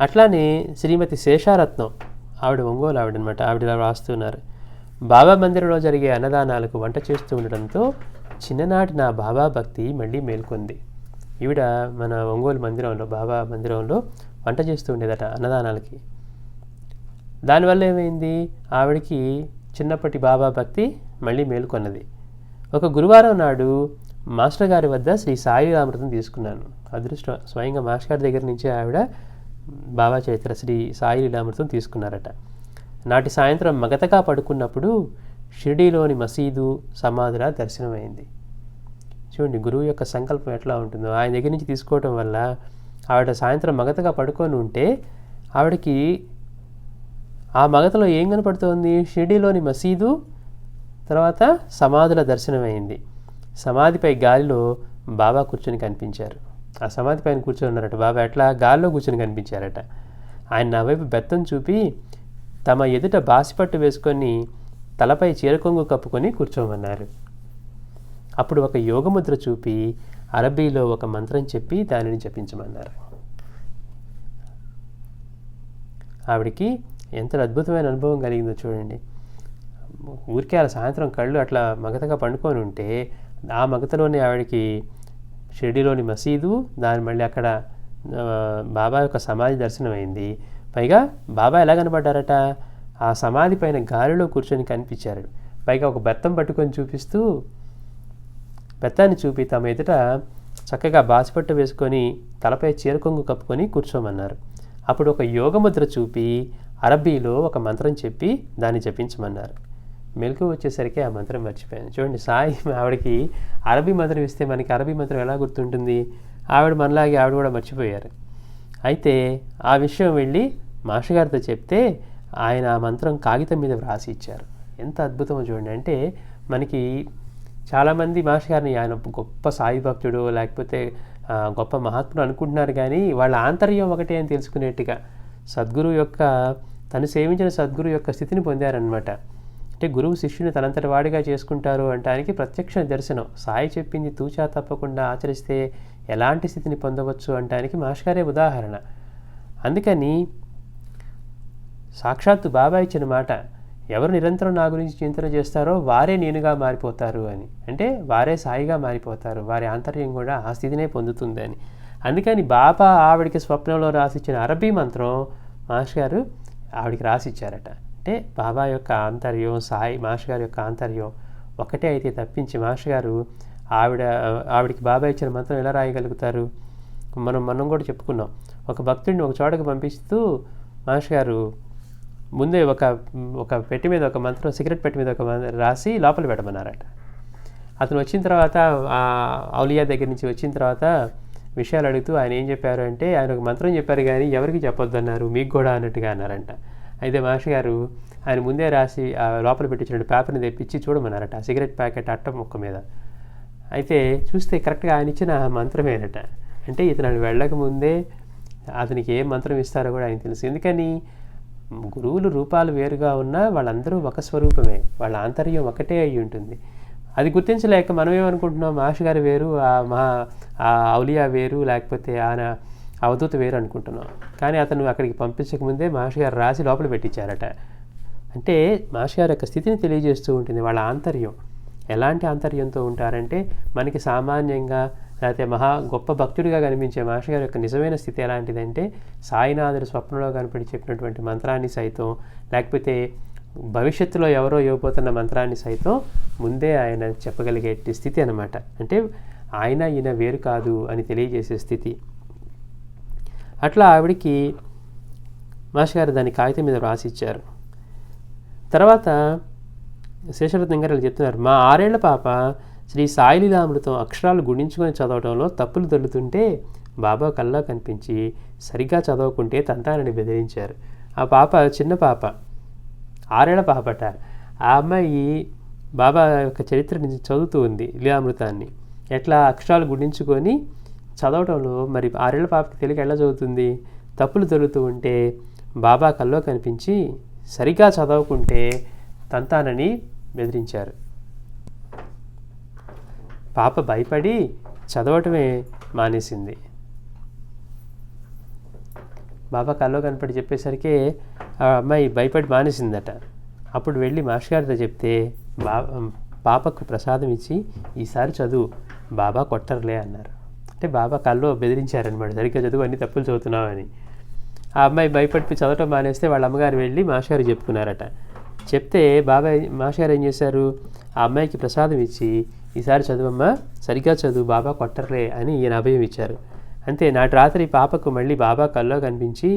అట్లానే శ్రీమతి శేషారత్నం, ఆవిడ ఒంగోలు ఆవిడనమాట, ఆవిడ ఇలా రాస్తున్నారు. బాబా మందిరంలో జరిగే అన్నదానాలకు వంట చేస్తూ ఉండడంతో చిన్ననాటి నా బాబా భక్తి మళ్ళీ మేల్కొంది. ఈవిడ మన ఒంగోలు మందిరంలో, బాబా మందిరంలో వంట చేస్తూ ఉండేదట అన్నదానాలకి. దానివల్ల ఏమైంది, ఆవిడకి చిన్నప్పటి బాబా భక్తి మళ్ళీ మేలుకొన్నది. ఒక గురువారం నాడు మాస్టర్ గారి వద్ద శ్రీ సాయి అమృతం తీసుకున్నాను. అదృష్టం, స్వయంగా మాస్టర్ గారి దగ్గర నుంచి ఆవిడ బాబా చరిత్ర శ్రీ సాయి లీలామృతం తీసుకున్నారట. నాటి సాయంత్రం మగతగా పడుకున్నప్పుడు షిరిడీలోని మసీదు, సమాధుల దర్శనమైంది. చూడండి గురువు యొక్క సంకల్పం ఎట్లా ఉంటుందో. ఆయన దగ్గర నుంచి తీసుకోవటం వల్ల ఆవిడ సాయంత్రం మగతగా పడుకొని ఉంటే ఆవిడకి ఆ మగతలో ఏం కనపడుతోంది, షిరిడీలోని మసీదు, తర్వాత సమాధుల దర్శనమైంది. సమాధిపై గాలిలో బాబా కూర్చొని కనిపించారు. ఆ సమాధి పైన కూర్చొని ఉన్నారట బాబా. ఎట్లా, గాల్లో కూర్చొని కనిపించారట. ఆయన నా వైపు బెత్తం చూపి తమ ఎదుట బాసిపట్టు వేసుకొని తలపై చీరకొంగు కప్పుకొని కూర్చోమన్నారు. అప్పుడు ఒక యోగముద్ర చూపి అరబీలో ఒక మంత్రం చెప్పి దానిని జపించమన్నారు. ఆవిడికి ఎంత అద్భుతమైన అనుభవం కలిగిందో చూడండి. ఊరికే అలా సాయంత్రం కళ్ళు అట్లా మగతగా పండుకొని ఉంటే ఆ మగతలోనే ఆవిడకి షిరిడీలోని మసీదు, దాని మళ్ళీ అక్కడ బాబా యొక్క సమాధి దర్శనమైంది. పైగా బాబా ఎలా కనబడ్డారట, ఆ సమాధి పైన గాలిలో కూర్చొని కనిపించారు. పైగా ఒక బెత్తం పట్టుకొని చూపిస్తూ, బెత్తాన్ని చూపి తమ ఎదుట చక్కగా బాసిపట్టు వేసుకొని తలపై చీరకొంగు కప్పుకొని కూర్చోమన్నారు. అప్పుడు ఒక యోగముద్ర చూపి అరబీలో ఒక మంత్రం చెప్పి దాన్ని జపించమన్నారు. మెలకు వచ్చేసరికి ఆ మంత్రం మర్చిపోయాను. చూడండి, సాయి ఆవిడకి అరబీ మంత్రం ఇస్తే మనకి అరబీ మంత్రం ఎలా గుర్తుంటుంది, ఆవిడ మనలాగే ఆవిడ కూడా మర్చిపోయారు. అయితే ఆ విషయం వెళ్ళి మాస్టర్ గారితో చెప్తే ఆయన ఆ మంత్రం కాగితం మీద వ్రాసి ఇచ్చారు. ఎంత అద్భుతమో చూడండి. అంటే మనకి చాలామంది మాస్టర్ గారిని ఆయన గొప్ప సాయి భక్తుడు లేకపోతే గొప్ప మహాత్ముడు అనుకుంటున్నారు, కానీ వాళ్ళ ఆంతర్యం ఒకటే అని తెలుసుకునేట్టుగా సద్గురువు యొక్క, తను సేవించిన సద్గురు యొక్క స్థితిని పొందారనమాట. అంటే గురువు శిష్యుని తనంతటి వాడిగా చేసుకుంటారు అంటానికి ప్రత్యక్ష దర్శనం. సాయి చెప్పింది తూచా తప్పకుండా ఆచరిస్తే ఎలాంటి స్థితిని పొందవచ్చు అంటానికి మాస్టర్ గారే ఉదాహరణ. అందుకని సాక్షాత్తు బాబా ఇచ్చిన మాట, ఎవరు నిరంతరం నా గురించి చింతన చేస్తారో వారే నేనుగా మారిపోతారు అని. అంటే వారే సాయిగా మారిపోతారు, వారి ఆంతర్యం కూడా ఆ స్థితినే పొందుతుంది అని. అందుకని బాబా ఆవిడికి స్వప్నంలో రాసిచ్చిన అరబీ మంత్రం మాస్టర్ గారు ఆవిడికి రాసిచ్చారట. అంటే బాబా యొక్క ఆంతర్యం, సాయి మాస్టర్ గారి యొక్క ఆంతర్యం ఒకటే అయితే తప్పించి మాస్టర్ గారు ఆవిడికి బాబా ఇచ్చిన మంత్రం ఎలా రాయగలుగుతారు? మనం కూడా చెప్పుకున్నాం. ఒక భక్తుడిని ఒక చోటకి పంపిస్తూ మాస్టర్ గారు ముందే ఒక పెట్టి మీద ఒక మంత్రం, సిగరెట్ పెట్టి మీద ఒక రాసి లోపల పెట్టమన్నారట. అతను వచ్చిన తర్వాత ఔలియా దగ్గర నుంచి వచ్చిన తర్వాత విషయాలు అడుగుతూ ఆయన ఏం చెప్పారు అంటే, ఆయన ఒక మంత్రం చెప్పారు కానీ ఎవరికి చెప్పొద్దు అన్నారు, మీకు కూడా అన్నట్టుగా అన్నారంట. అయితే మాస్టర్ గారు ఆయన ముందే రాసి లోపల పెట్టించిన పేపర్ని తెప్పించి చూడమన్నారట, ఆ సిగరెట్ ప్యాకెట్ అట్ట ముక్క మీద. అయితే చూస్తే కరెక్ట్గా ఆయన ఇచ్చిన మంత్రమేనట. అంటే ఇతను వెళ్ళక ముందే అతనికి ఏ మంత్రం ఇస్తారో కూడా ఆయన తెలుసు. ఎందుకని, గురువులు రూపాలు వేరుగా ఉన్నా వాళ్ళందరూ ఒక స్వరూపమే, వాళ్ళ ఆంతర్యం ఒకటే అయి ఉంటుంది. అది గుర్తించలేక మనం ఏమనుకుంటున్నాం, మాస్టర్ గారు వేరు, ఆ ఔలియా వేరు, లేకపోతే ఆయన అవధూత వేరు అనుకుంటున్నాం. కానీ అతను అక్కడికి పంపించకముందే మాస్టర్ గారు రాసి లోపల పెట్టించారట. అంటే మాస్టర్ గారి యొక్క స్థితిని తెలియజేస్తూ ఉంటుంది. వాళ్ళ ఆంతర్యం ఎలాంటి ఆంతర్యంతో ఉంటారంటే, మనకి సామాన్యంగా లేకపోతే గొప్ప భక్తుడిగా కనిపించే మాస్టర్ గారి యొక్క నిజమైన స్థితి ఎలాంటిదంటే, సాయినాథుడు స్వప్నంలో కనిపడి చెప్పినటువంటి మంత్రాన్ని సైతం, లేకపోతే భవిష్యత్తులో ఎవరో ఇవ్వబోతున్న మంత్రాన్ని సైతం ముందే ఆయన చెప్పగలిగే స్థితి అన్నమాట. అంటే ఆయన ఈయన వేరు కాదు అని తెలియజేసే స్థితి. అట్లా ఆవిడికి మాస్టర్ గారు దాన్ని కాగితం మీద రాసిచ్చారు. తర్వాత శేషరత్నం గారు చెప్తున్నారు, మా 6 ఏళ్ల పాప శ్రీ సాయిలీలామృతం అక్షరాలు గుణించుకొని చదవడంలో తప్పులు దొల్లుతుంటే బాబా కల్లా కనిపించి సరిగ్గా చదవకుంటే తంతానని బెదిరించారు. ఆ పాప చిన్న పాప, 6 ఏళ్ల పాపట. ఆ అమ్మాయి బాబా యొక్క చరిత్రని చదువుతూ ఉంది, లీలామృతాన్ని. ఎట్లా అక్షరాలు గుణించుకొని చదవడంలో మరి 6 ఏళ్ల పాపకి తెలుగు ఎలా చదువుతుంది? తప్పులు దొరుకుతూ ఉంటే బాబా కల్లో కనిపించి సరిగ్గా చదవకుంటే తంతానని బెదిరించారు. పాప భయపడి చదవటమే మానేసింది. బాబా కల్లో కనపడి చెప్పేసరికి ఆ అమ్మాయి భయపడి మానేసిందట. అప్పుడు వెళ్ళి మాస్టర్ గారితో చెప్తే పాపకు ప్రసాదం ఇచ్చి ఈసారి చదువు, బాబా కొట్టరులే అన్నారు. అంటే బాబా కల్లో బెదిరించారనమాట, సరిగ్గా చదువు, అన్ని తప్పులు చదువుతున్నావు అని. ఆ అమ్మాయి భయపడి చదవటం మానేస్తే వాళ్ళ అమ్మగారు వెళ్ళి మాస్టర్ గారికి చెప్పుకున్నారట. చెప్తే మాస్టర్ గారు ఏం చేశారు, ఆ అమ్మాయికి ప్రసాదం ఇచ్చి ఈసారి చదువమ్మా, సరిగ్గా చదువు, బాబా కొట్టరులే అని ఈయన అభయం ఇచ్చారు. అంతే, నాటి రాత్రి పాపకు మళ్ళీ బాబా కల్లో కనిపించి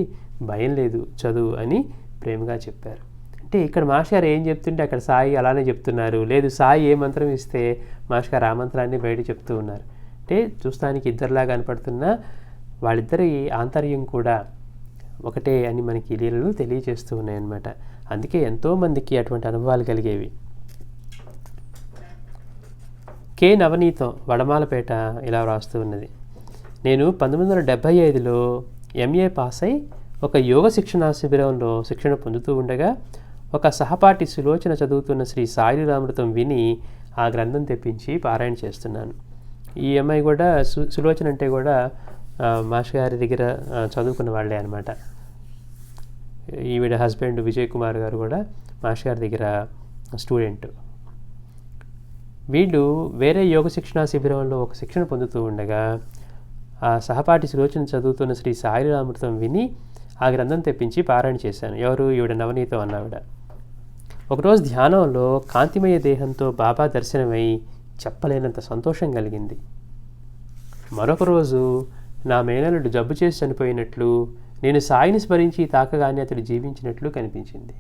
భయం లేదు, చదువు అని ప్రేమగా చెప్పారు. అంటే ఇక్కడ మాస్టర్ గారు ఏం చెప్తుంటే అక్కడ సాయి అలానే చెప్తున్నారు. లేదు, సాయి ఏ మంత్రం ఇస్తే మాస్టర్ గారు ఆ మంత్రాన్ని బయట చెప్తూ ఉన్నారు. అంటే చూస్తానికి ఇద్దరులాగా కనపడుతున్నా వాళ్ళిద్దరి ఆంతర్యం కూడా ఒకటే అని మనకి లీలలు తెలియజేస్తూ ఉన్నాయన్నమాట. అందుకే ఎంతోమందికి అటువంటి అనుభవాలు కలిగేవి. కే నవనీతం, వడమాలపేట ఇలా వ్రాస్తూ ఉన్నది, నేను 1975లో ఎంఏ పాస్ అయి ఒక యోగ శిక్షణా శిబిరంలో శిక్షణ పొందుతూ ఉండగా ఒక సహపాఠి సులోచన చదువుతున్న శ్రీ సాయిలీలామృతం విని ఆ గ్రంథం తెప్పించి పారాయణ చేస్తున్నాను. ఈ అమ్మాయి కూడా సులోచన అంటే కూడా మాస్టర్ గారి దగ్గర చదువుకున్న వాళ్ళే అనమాట. ఈవిడ హస్బెండ్ విజయ్ కుమార్ గారు కూడా మాస్టర్ గారి దగ్గర స్టూడెంట్. వీళ్ళు వేరే యోగ శిక్షణా శిబిరంలో ఒక శిక్షణ పొందుతూ ఉండగా ఆ సహపాఠి సులోచన చదువుతున్న శ్రీ సాయిలీలామృతం విని ఆ గ్రంథం తెప్పించి పారాయణ చేశాను. ఎవరు? ఈవిడ నవనీతం అన్నావిడ. ఒకరోజు ధ్యానంలో కాంతిమయ దేహంతో బాబా దర్శనమై చెప్పలేనంత సంతోషం కలిగింది. మరొక రోజు నా మేనలుడు జబ్బు చేసి చనిపోయినట్లు, నేను సాయిని స్మరించి తాకగానే అతడు జీవించినట్లు కనిపించింది.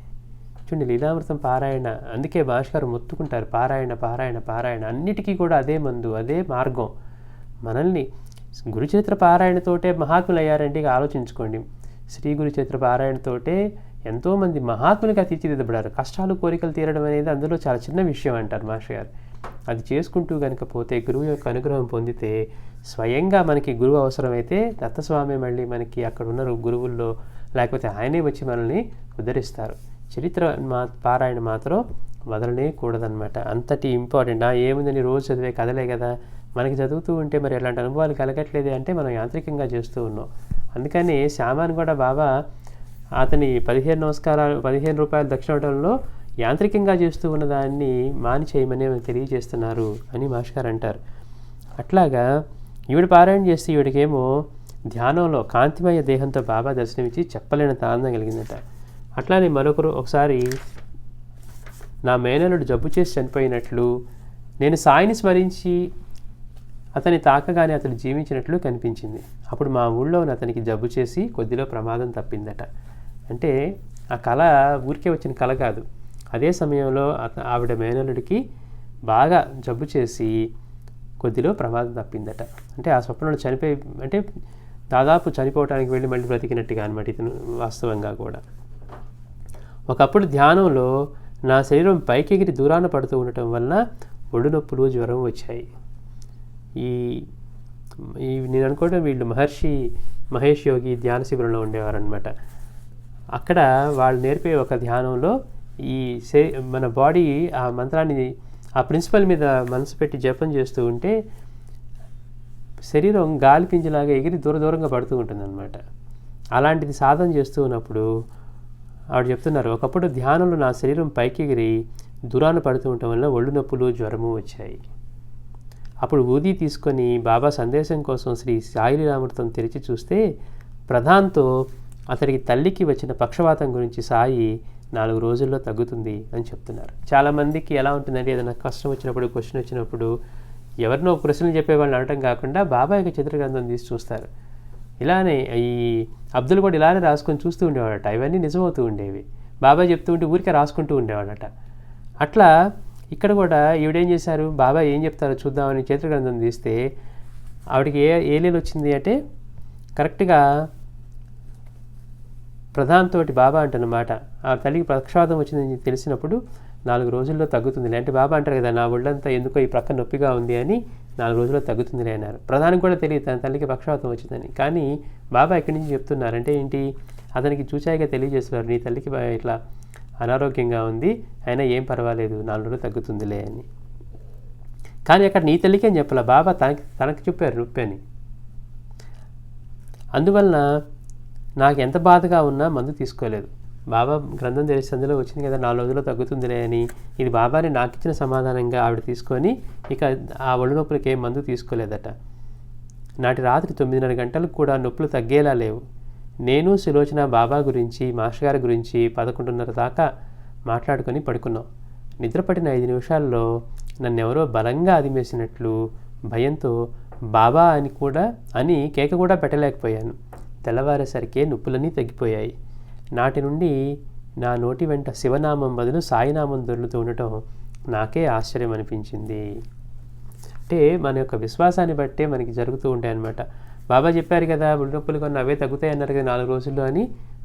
చూడండి, లీలామృతం పారాయణ. అందుకే భాస్కర్ మొత్తుకుంటారు, పారాయణ పారాయణ పారాయణ. అన్నిటికీ కూడా అదే మందు, అదే మార్గం. మనల్ని గురుచరిత్ర పారాయణతోటే మహాత్ములు అయ్యారంటే ఆలోచించుకోండి. శ్రీ గురుచరిత్ర పారాయణతోటే ఎంతోమంది మహాత్ములుగా తీర్చిదిద్దబడారు. కష్టాలు కోరికలు తీరడం అనేది అందులో చాలా చిన్న విషయం అంటారు మాస్టర్ గారు. అది చేసుకుంటూ కనుక పోతే, గురువు యొక్క అనుగ్రహం పొందితే, స్వయంగా మనకి గురువు అవసరమైతే దత్తస్వామి మళ్ళీ మనకి అక్కడ ఉన్న గురువుల్లో లేకపోతే ఆయనే వచ్చి మనల్ని ఉద్ధరిస్తారు. చరిత్ర పారాయణ మాత్రం వదలనే కూడదనమాట. అంతటి ఇంపార్టెంట్. ఏముందని రోజు చదివే కథలే కదా, మనకి చదువుతూ ఉంటే మరి ఎలాంటి అనుభవాలు కలగట్లేదే అంటే మనం యాంత్రికంగా చేస్తూ ఉన్నాం. అందుకని శ్యామాన్ కూడా బాబా అతని 15 రూపాయల దక్షిణలో యాంత్రికంగా చేస్తూ ఉన్నదాన్ని మాని చేయమని తెలియజేస్తున్నారు అని మాస్టర్ అంటారు. అట్లాగా ఈవిడ పారాయణ చేస్తే ఈవిడికేమో ధ్యానంలో కాంతిమయ దేహంతో బాబా దర్శనమిచ్చి చెప్పలేనంత ఆనందం కలిగిందట. అట్లానే మరొకరు ఒకసారి నా మేనలుడు జబ్బు చేసి చనిపోయినట్లు, నేను సాయిని స్మరించి అతని తాకగానే అతడు జీవించినట్లు కనిపించింది. అప్పుడు మా ఊళ్ళో అతనికి జబ్బు చేసి కొద్దిలో ప్రమాదం తప్పిందట. అంటే ఆ కళ ఊరికే వచ్చిన కళ కాదు. అదే సమయంలో ఆవిడ మేనలుడికి బాగా జబ్బు చేసి కొద్దిలో ప్రమాదం తప్పిందట. అంటే ఆ స్వప్నంలో చనిపోయి, అంటే దాదాపు చనిపోవటానికి వెళ్ళి మళ్ళీ బ్రతికినట్టుగా అనమాట ఇతను వాస్తవంగా కూడా. ఒకప్పుడు ధ్యానంలో నా శరీరం పైకెగిరి దూరాన పడుతూ ఉండటం వలన ఒళ్ళు నొప్పులు, జ్వరం వచ్చాయి. నేను అనుకోవడం వీళ్ళు మహేష్ యోగి ధ్యాన శిబిరంలో ఉండేవారనమాట. అక్కడ వాళ్ళు నేర్పే ఒక ధ్యానంలో మన బాడీ ఆ మంత్రాన్ని ఆ ప్రిన్సిపల్ మీద మనసు పెట్టి జపం చేస్తూ ఉంటే శరీరం గాలి పింజలాగా ఎగిరి దూరంగా పడుతూ ఉంటుందన్నమాట. అలాంటిది సాధన చేస్తూ ఉన్నప్పుడు ఆవిడ చెప్తున్నారు, ఒకప్పుడు ధ్యానంలో నా శరీరం పైకి ఎగిరి దూరాన పడుతూ ఉండటం వల్ల ఒళ్ళు నొప్పులు, జ్వరము వచ్చాయి. అప్పుడు ఊది తీసుకొని బాబా సందేశం కోసం శ్రీ సాయిలీలామృతం తెరిచి చూస్తే ప్రధాన్తో అతడికి తల్లికి వచ్చిన పక్షవాతం గురించి సాయి 4 రోజుల్లో తగ్గుతుంది అని చెప్తున్నారు. చాలామందికి ఎలా ఉంటుందంటే, ఏదైనా కష్టం వచ్చినప్పుడు, క్వశ్చన్ వచ్చినప్పుడు ఎవరినో ప్రశ్నలు చెప్పేవాళ్ళని అనటం కాకుండా బాబా యొక్క చిత్రగ్రంథం తీసి చూస్తారు. ఇలానే ఈ అబ్దుల్ కూడా ఇలానే రాసుకొని చూస్తూ ఉండేవాడట. ఇవన్నీ నిజమవుతూ ఉండేవి. బాబా చెప్తూ ఉంటే ఊరికే రాసుకుంటూ ఉండేవాడట. అట్లా ఇక్కడ కూడా ఈవిడేం చేశారు, బాబా ఏం చెప్తారో చూద్దామని చరిత్ర గ్రంథం తీస్తే ఆవిడకి ఏ లీల వచ్చింది అంటే కరెక్ట్గా ప్రధానంతోటి బాబా అంటనమాట, ఆ తల్లికి పక్షవాతం వచ్చిందని తెలిసినప్పుడు 4 రోజుల్లో తగ్గుతుందిలే అంటే బాబా అంటారు కదా, నా ఒళ్ళంతా ఎందుకో ఈ ప్రక్క నొప్పిగా ఉంది అని 4 రోజుల్లో తగ్గుతుందిలే అన్నారు. ప్రధానికి కూడా తెలియదు తన తల్లికి పక్షవాతం వచ్చిందని. కానీ బాబా ఎక్కడి నుంచి చెప్తున్నారంటే ఏంటి, అతనికి చూచాయిగా తెలియజేస్తున్నారు, నీ తల్లికి ఇట్లా అనారోగ్యంగా ఉంది, అయినా ఏం పర్వాలేదు 4 రోజులు తగ్గుతుందిలే అని. కానీ అక్కడ నీ తల్లికి అని చెప్పాల, బాబా తనకి చెప్పారు నొప్పి అని. అందువలన నాకు ఎంత బాధగా ఉన్నా మందు తీసుకోలేదు. బాబా గ్రంథం తెలిసి అందులో వచ్చింది కదా 4 రోజుల్లో తగ్గుతుందిలే అని. ఇది బాబాని నాకు ఇచ్చిన సమాధానంగా ఆవిడ తీసుకొని ఇక ఆ ఒళ్ళు నొప్పులకి ఏం మందు తీసుకోలేదట. నాటి రాత్రి 9:30 గంటలకు కూడా నొప్పులు తగ్గేలా లేవు. నేను సులోచన బాబా గురించి, మాస్టర్ గారి గురించి 11:30 దాకా మాట్లాడుకొని పడుకున్నాం. నిద్రపట్టిన 5 నిమిషాల్లో నన్నెవరో బలంగా అదిమేసినట్లు భయంతో బాబా అని కేక కూడా పెట్టలేకపోయాను. తెల్లవారేసరికే నొప్పులన్నీ తగ్గిపోయాయి. నాటి నుండి నా నోటి వెంట శివనామం బదులు సాయినామం దొర్లుతూ ఉండటం నాకే ఆశ్చర్యం అనిపించింది. అంటే మన యొక్క విశ్వాసాన్ని బట్టే మనకి జరుగుతూ ఉంటాయన్నమాట. బాబా చెప్పారు కదా ఒళ్ళు నొప్పులు కొన్ని అవే తగ్గుతాయి అన్నారు కదా 4 రోజుల్లో అని.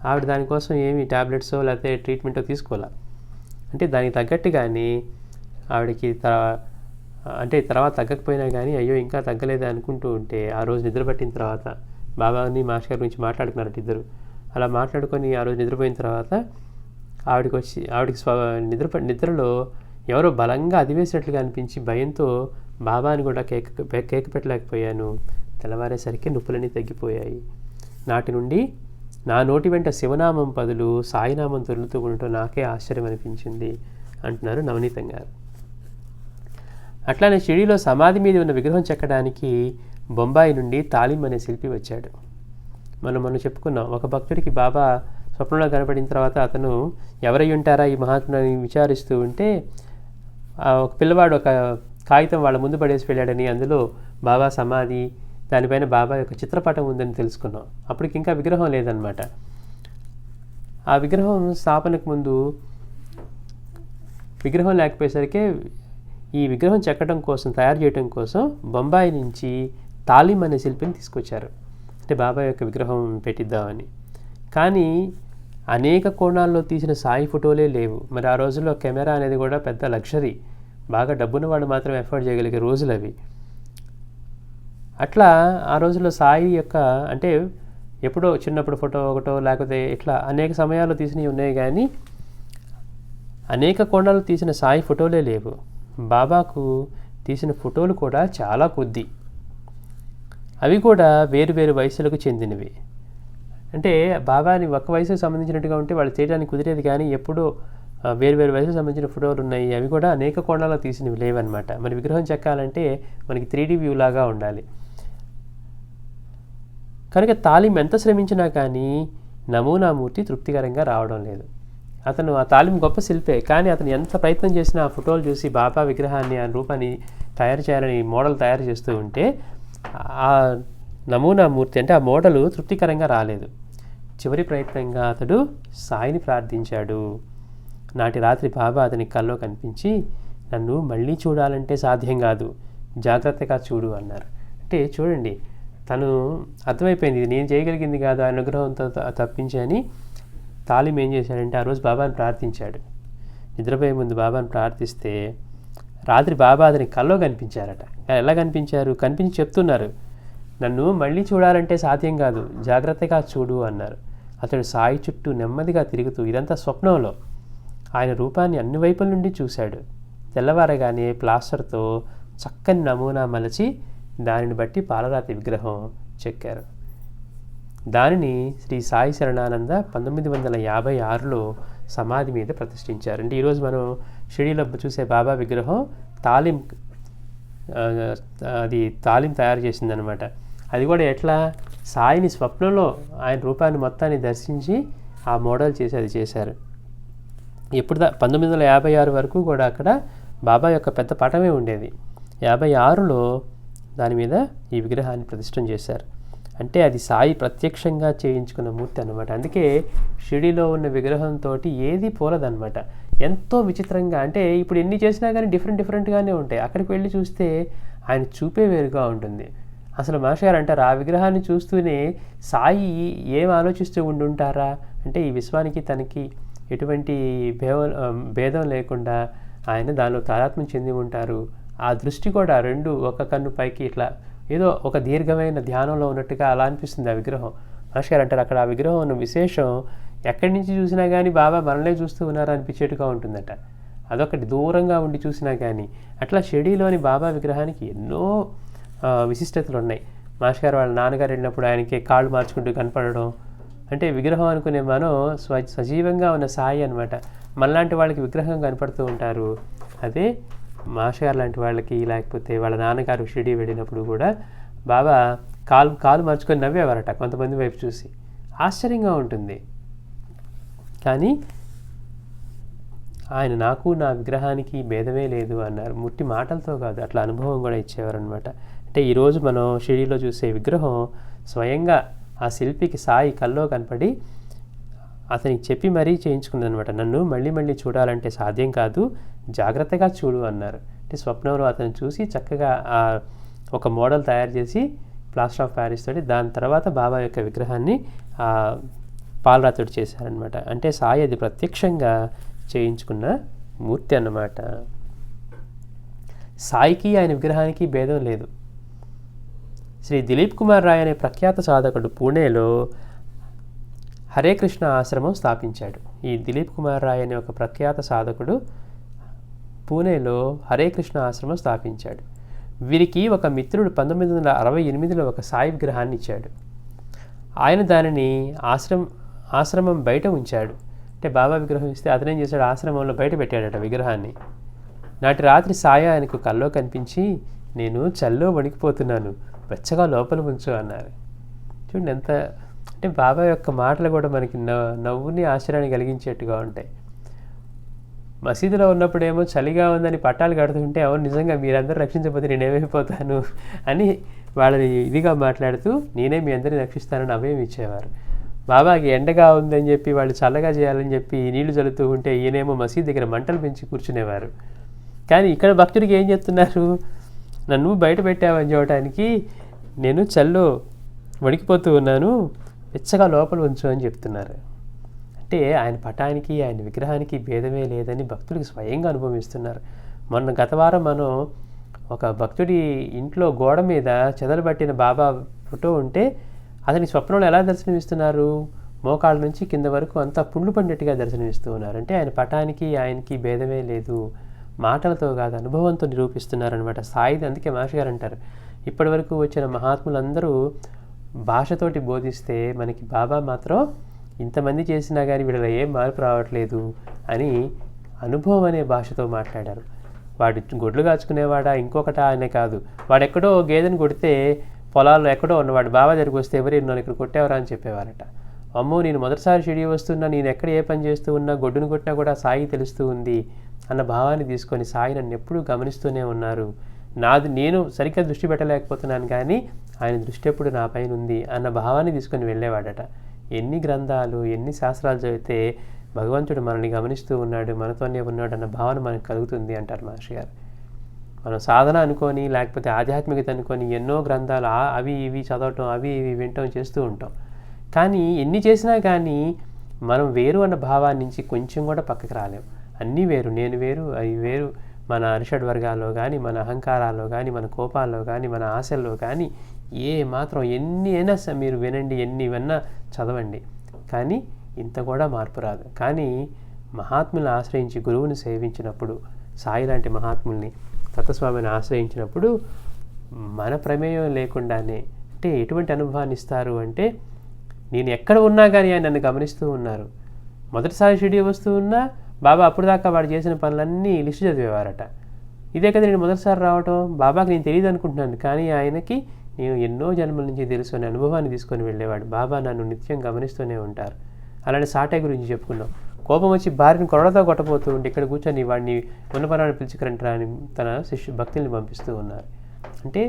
ఆవిడ దానికోసం ఏమి ట్యాబ్లెట్సో లేకపోతే ట్రీట్మెంటో తీసుకోవాలా. అంటే దానికి తగ్గట్టుగానే ఆవిడకి అంటే తర్వాత తగ్గకపోయినా కానీ అయ్యో ఇంకా తగ్గలేదు అనుకుంటూ ఉంటే ఆ రోజు నిద్రపట్టిన తర్వాత బాబాని మాస్టర్ గారి గురించి మాట్లాడుకున్నారట ఇద్దరు. అలా మాట్లాడుకొని ఆ రోజు నిద్రపోయిన తర్వాత ఆవిడకి నిద్రలో ఎవరో బలంగా అదివేసినట్లుగా అనిపించి భయంతో బాబాని కూడా కేక పెట్టలేకపోయాను. తెల్లవారేసరికి నొప్పులన్నీ తగ్గిపోయాయి. నాటి నుండి నా నోటి వెంట శివనామం బదులు సాయినామం దొరుకుతూ ఉండటం నాకే ఆశ్చర్యం అనిపించింది అంటున్నారు నవనీతం గారు. అట్లానే షిరిడీలో సమాధి మీద ఉన్న విగ్రహం చెక్కడానికి బొంబాయి నుండి తాలిం అనే శిల్పి వచ్చాడు. మనం చెప్పుకున్నాం, ఒక భక్తుడికి బాబా స్వప్నంలో కనపడిన తర్వాత అతను ఎవరై ఉంటారా ఈ మహాత్ముని విచారిస్తూ ఉంటే ఒక పిల్లవాడు ఒక కాగితం వాళ్ళ ముందు పడేసి వెళ్ళాడని, అందులో బాబా సమాధి, దానిపైన బాబా యొక్క చిత్రపటం ఉందని తెలుసుకున్నాం. అప్పటికి ఇంకా విగ్రహం లేదనమాట. ఆ విగ్రహం స్థాపనకు ముందు విగ్రహం లేకపోయేసరికి ఈ విగ్రహం చెక్కడం కోసం, తయారు చేయడం కోసం బొంబాయి నుంచి తాలిం అనే శిల్పిని తీసుకొచ్చారు. అంటే బాబా యొక్క విగ్రహం పెట్టిద్దామని. కానీ అనేక కోణాల్లో తీసిన సాయి ఫోటోలే లేవు. మరి ఆ రోజుల్లో కెమెరా అనేది కూడా పెద్ద లగ్జరీ, బాగా డబ్బున్న వాళ్ళు మాత్రం ఎఫర్ట్ చేయగలిగే రోజులు అవి. అట్లా ఆ రోజుల్లో సాయి యొక్క అంటే ఎప్పుడో చిన్నప్పుడు ఫోటో ఒకటో లేకపోతే ఇట్లా అనేక సమయాల్లో తీసినవి ఉన్నాయి, కానీ అనేక కోణాలు తీసిన సాయి ఫోటోలే లేవు. బాబాకు తీసిన ఫోటోలు కూడా చాలా కొద్ది, అవి కూడా వేరు వేరు వయసులకు చెందినవి. అంటే బాబాని ఒక వయసుకు సంబంధించినట్టుగా ఉంటే వాళ్ళు చేయడానికి కుదిరేది, కానీ ఎప్పుడో వేరు వేరు వయసుకు సంబంధించిన ఫోటోలు ఉన్నాయి, అవి కూడా అనేక కోణాల్లో తీసినవి లేవన్నమాట. మరి విగ్రహం చెక్కాలంటే మనకి 3D వ్యూ లాగా ఉండాలి. కనుక తాలిం ఎంత శ్రమించినా కానీ నమూనామూర్తి తృప్తికరంగా రావడం లేదు. అతను ఆ తాలిం గొప్ప శిల్పే, కానీ అతను ఎంత ప్రయత్నం చేసినా ఆ ఫోటోలు చూసి బాబా విగ్రహాన్ని, ఆ రూపాన్ని తయారు చేయాలని మోడల్ తయారు చేస్తూ ఉంటే ఆ నమూనామూర్తి అంటే ఆ మోడలు తృప్తికరంగా రాలేదు. చివరి ప్రయత్నంగా అతడు సాయిని ప్రార్థించాడు. నాటి రాత్రి బాబా అతని కల్లో కనిపించి, నన్ను మళ్ళీ చూడాలంటే సాధ్యం కాదు, జాగ్రత్తగా చూడు అన్నారు. అంటే చూడండి, తను అర్థమైపోయింది ఇది నేను చేయగలిగింది కాదు, ఆయన అనుగ్రహంతో తప్పించి అని. తాలిం ఏం చేశాడంటే ఆ రోజు బాబాని ప్రార్థించాడు. నిద్రపోయే ముందు బాబాని ప్రార్థిస్తే రాత్రి బాబా అతని కల్లో కనిపించారట. ఎలా కనిపించారు? కనిపించి చెప్తున్నారు, నన్ను మళ్ళీ చూడాలంటే సాధ్యం కాదు, జాగ్రత్తగా చూడు అన్నారు. అతడు సాయి చుట్టూ నెమ్మదిగా తిరుగుతూ, ఇదంతా స్వప్నంలో, ఆయన రూపాన్ని అన్ని వైపుల నుండి చూశాడు. తెల్లవారగానే ప్లాస్టర్తో చక్కని నమూనా మలచి దానిని బట్టి పాలరాతి విగ్రహం చెక్కారు. దానిని శ్రీ సాయి శరణానంద 1956లో సమాధి మీద ప్రతిష్ఠించారు. అంటే ఈరోజు మనం షిరిడీలో చూసే బాబా విగ్రహం అది తాలిం తయారు చేసిందనమాట. అది కూడా ఎట్లా, సాయిని స్వప్నంలో ఆయన రూపాన్ని మొత్తాన్ని దర్శించి ఆ మోడల్ చేసి అది చేశారు. ఎప్పుడు 1956 వరకు కూడా అక్కడ బాబా యొక్క పెద్ద పటమే ఉండేది. 56లో దాని మీద ఈ విగ్రహాన్ని ప్రతిష్ఠం చేశారు. అంటే అది సాయి ప్రత్యక్షంగా చేయించుకున్న మూర్తి అనమాట. అందుకే షిరిడీలో ఉన్న విగ్రహంతో ఏది పోలదన్నమాట. ఎంతో విచిత్రంగా, అంటే ఇప్పుడు ఎన్ని చేసినా కానీ డిఫరెంట్గానే ఉంటాయి. అక్కడికి వెళ్ళి చూస్తే ఆయన చూపే వేరుగా ఉంటుంది. అసలు మాస్టర్ గారు అంటారు, ఆ విగ్రహాన్ని చూస్తూనే సాయి ఏం ఆలోచిస్తూ ఉండుంటారా అంటే, ఈ విశ్వానికి తనకి ఎటువంటి భేదం లేకుండా ఆయన దానిలో తాదాత్మ్యం చెంది ఉంటారు. ఆ దృష్టి కూడా రెండు, ఒక కన్ను పైకి ఇట్లా ఏదో ఒక దీర్ఘమైన ధ్యానంలో ఉన్నట్టుగా అలా అనిపిస్తుంది ఆ విగ్రహం. మాస్టర్ గారు అంటారు, అక్కడ ఆ విగ్రహం ఉన్న విశేషం ఎక్కడి నుంచి చూసినా కానీ బాబా మనల్నే చూస్తూ ఉన్నారు అనిపించేట్టుగా ఉంటుందట. అదొకటి, దూరంగా ఉండి చూసినా కానీ. అట్లా షిరిడీలోని బాబా విగ్రహానికి ఎన్నో విశిష్టతలు ఉన్నాయి. మాస్టర్ గారు వాళ్ళ నాన్నగారు వెళ్ళినప్పుడు ఆయనకి కాళ్ళు మార్చుకుంటూ కనపడడం, అంటే విగ్రహం అనుకునే మనం సజీవంగా ఉన్న సాయి అనమాట. మనలాంటి వాళ్ళకి విగ్రహం కనపడుతూ ఉంటారు. అదే మాస్టర్ గారు లాంటి వాళ్ళకి, లేకపోతే వాళ్ళ నాన్నగారు షిరిడీ వెళ్ళినప్పుడు కూడా బాబా కాలు మార్చుకొని నవ్వేవారట కొంతమంది వైపు చూసి. ఆశ్చర్యంగా ఉంటుంది. కానీ ఆయన నాకు నా విగ్రహానికి భేదమే లేదు అన్నారు. ముట్టి మాటలతో కాదు, అట్లా అనుభవం కూడా ఇచ్చేవారు అనమాట. అంటే ఈరోజు మనం షిరిడీలో చూసే విగ్రహం స్వయంగా ఆ శిల్పికి సాయి కల్లో కనపడి అతనికి చెప్పి మరీ చేయించుకున్నదనమాట. నన్ను మళ్ళీ చూడాలంటే సాధ్యం కాదు, జాగ్రత్తగా చూడు అన్నారు. అంటే స్వప్నంలో అతను చూసి చక్కగా ఒక మోడల్ తయారు చేసి ప్లాస్టర్ ఆఫ్ ప్యారిస్ తోటి దాని తర్వాత బాబా యొక్క విగ్రహాన్ని పాలరాతోటి చేశారనమాట. అంటే సాయి అది ప్రత్యక్షంగా చేయించుకున్న మూర్తి అన్నమాట. సాయికి ఆయన విగ్రహానికి భేదం లేదు. శ్రీ దిలీప్ కుమార్ రాయ్ అనే ప్రఖ్యాత సాధకుడు పూణేలో హరే కృష్ణ ఆశ్రమం స్థాపించాడు. ఈ దిలీప్ కుమార్ రాయ్ అనే ఒక ప్రఖ్యాత సాధకుడు పూణేలో హరే కృష్ణ ఆశ్రమం స్థాపించాడు. వీరికి ఒక మిత్రుడు 1968లో ఒక సాయి విగ్రహాన్ని ఇచ్చాడు. ఆయన దానిని ఆశ్రమం బయట ఉంచాడు. అంటే బాబా విగ్రహం ఇస్తే అతనేం చేశాడు, ఆశ్రమంలో బయట పెట్టాడట విగ్రహాన్ని. నాటి రాత్రి సాయి ఆయనకు కల్లో కనిపించి, నేను చల్లో వణికిపోతున్నాను, వెచ్చగా లోపల ఉంచు అన్నారు. చూడండి ఎంత, అంటే బాబా యొక్క మాటలు కూడా మనకి నవ్వుని ఆశ్చర్యాన్ని కలిగించేట్టుగా ఉంటాయి. మసీదులో ఉన్నప్పుడేమో చలిగా ఉందని పట్టాలు కడుతుంటే, అవును నిజంగా మీరందరూ రక్షించకపోతే నేనేమైపోతాను అని వాళ్ళని ఇదిగా మాట్లాడుతూ, నేనే మీ అందరినీ రక్షిస్తానని అభయం ఇచ్చేవారు. బాబాకి ఎండగా ఉందని చెప్పి వాళ్ళు చల్లగా చేయాలని చెప్పి నీళ్లు చల్లుతూ ఉంటే ఈయనేమో మసీద్ దగ్గర మంటలు పెంచి కూర్చునేవారు. కానీ ఇక్కడ భక్తుడికి ఏం చెప్తున్నారు, నన్ను బయట పెట్టావని చెప్పడానికి నేను చల్లో వణికిపోతూ ఉన్నాను, వెచ్చగా లోపల ఉంచు అని చెప్తున్నారు. అంటే ఆయన పటానికి ఆయన విగ్రహానికి భేదమే లేదని భక్తుడికి స్వయంగా అనుభవిస్తున్నారు. గత వారం మనం ఒక భక్తుడి ఇంట్లో గోడ మీద చెదలు పట్టిన బాబా ఫోటో ఉంటే అతని స్వప్నంలో ఎలా దర్శనమిస్తున్నారు, మోకాళ్ళ నుంచి కింద వరకు అంతా పుండ్లు పడినట్టుగా దర్శనమిస్తూ ఉన్నారు. అంటే ఆయన పటానికి ఆయనకి భేదమే లేదు, మాటలతో కాదు అనుభవంతో నిరూపిస్తున్నారనమాట సాయిది. అందుకే మాస్టర్ గారు అంటారు, ఇప్పటి వరకు వచ్చిన మహాత్ములందరూ భాషతోటి బోధిస్తే మనకి బాబా మాత్రం ఇంతమంది చేసినా కానీ వీళ్ళలో ఏం మార్పు రావట్లేదు అని అనుభవం అనే భాషతో మాట్లాడారు. వాడు గొడ్లు కాచుకునేవాడా ఇంకొకటా అనే కాదు, వాడెక్కడో గేదెని కొడితే పొలాల్లో ఎక్కడో ఉన్నవాడు బాబా దగ్గరికి వస్తే ఎవరు నన్ను ఇక్కడ కొట్టేవరా అని చెప్పేవారట. అమ్మో నేను మొదటిసారి షిరిడీ వస్తున్నా, నేను ఎక్కడ ఏ పని చేస్తూ ఉన్నా గొడ్డును కొట్టినా కూడా సాయి తెలుస్తూ ఉంది అన్న భావాన్ని తీసుకొని సాయి నన్ను ఎప్పుడూ గమనిస్తూనే ఉన్నారు. నేను సరిగ్గా దృష్టి పెట్టలేకపోతున్నాను కానీ ఆయన దృష్టి ఎప్పుడు నా పైన ఉంది అన్న భావాన్ని తీసుకొని వెళ్ళేవాడట. ఎన్ని గ్రంథాలు ఎన్ని శాస్త్రాలు చదివితే భగవంతుడు మనల్ని గమనిస్తూ ఉన్నాడు, మనతోనే ఉన్నాడు అన్న భావన మనకు కలుగుతుంది అంటారు మాస్టర్ గారు. మనం సాధన అనుకొని లేకపోతే ఆధ్యాత్మికత అనుకొని ఎన్నో గ్రంథాలు అవి ఇవి చదవటం అవి ఇవి వినటం చేస్తూ ఉంటాం. కానీ ఎన్ని చేసినా కానీ మనం వేరు అన్న భావాన్ని నుంచి కొంచెం కూడా పక్కకు రాలేం. అన్నీ వేరు, నేను వేరు అవి వేరు. మన అరిషడ్ వర్గాల్లో కానీ మన అహంకారాల్లో కానీ మన కోపాల్లో కానీ మన ఆశల్లో కానీ ఏ మాత్రం ఎన్ని అయినా మీరు వినండి, ఎన్ని విన్నా చదవండి, కానీ ఇంత కూడా మార్పు రాదు. కానీ మహాత్ములను ఆశ్రయించి గురువుని సేవించినప్పుడు, సాయి లాంటి మహాత్ముల్ని తత్వస్వామిని ఆశ్రయించినప్పుడు మన ప్రమేయం లేకుండానే, అంటే ఎటువంటి అనుభవాన్ని ఇస్తారు అంటే, నేను ఎక్కడ ఉన్నా కానీ ఆయన నన్ను గమనిస్తూ ఉన్నారు. మొదటిసారి షిరిడీ వస్తూ ఉన్నా బాబా అప్పుడు దాకా వాడు చేసిన పనులన్నీ లిస్టు చదివేవారట. ఇదే కదా నేను మొదటిసారి రావటం, బాబాకి నేను తెలియదు అనుకుంటున్నాను, కానీ ఆయనకి నేను ఎన్నో జన్మల నుంచి తెలుసు అనే అనుభవాన్ని తీసుకొని వెళ్ళేవాడు. బాబా నన్ను నిత్యం గమనిస్తూనే ఉంటారు. అలాంటి సాటే గురించి చెప్పుకున్నాం. కోపం వచ్చి భార్యను కొరడతో కొట్టబోతూ ఉంటే ఇక్కడ కూర్చొని వాడిని ఉన్నపరాన్ని పిలుచుకురంటారా అని తన భక్తుల్ని పంపిస్తూ ఉన్నారు. అంటే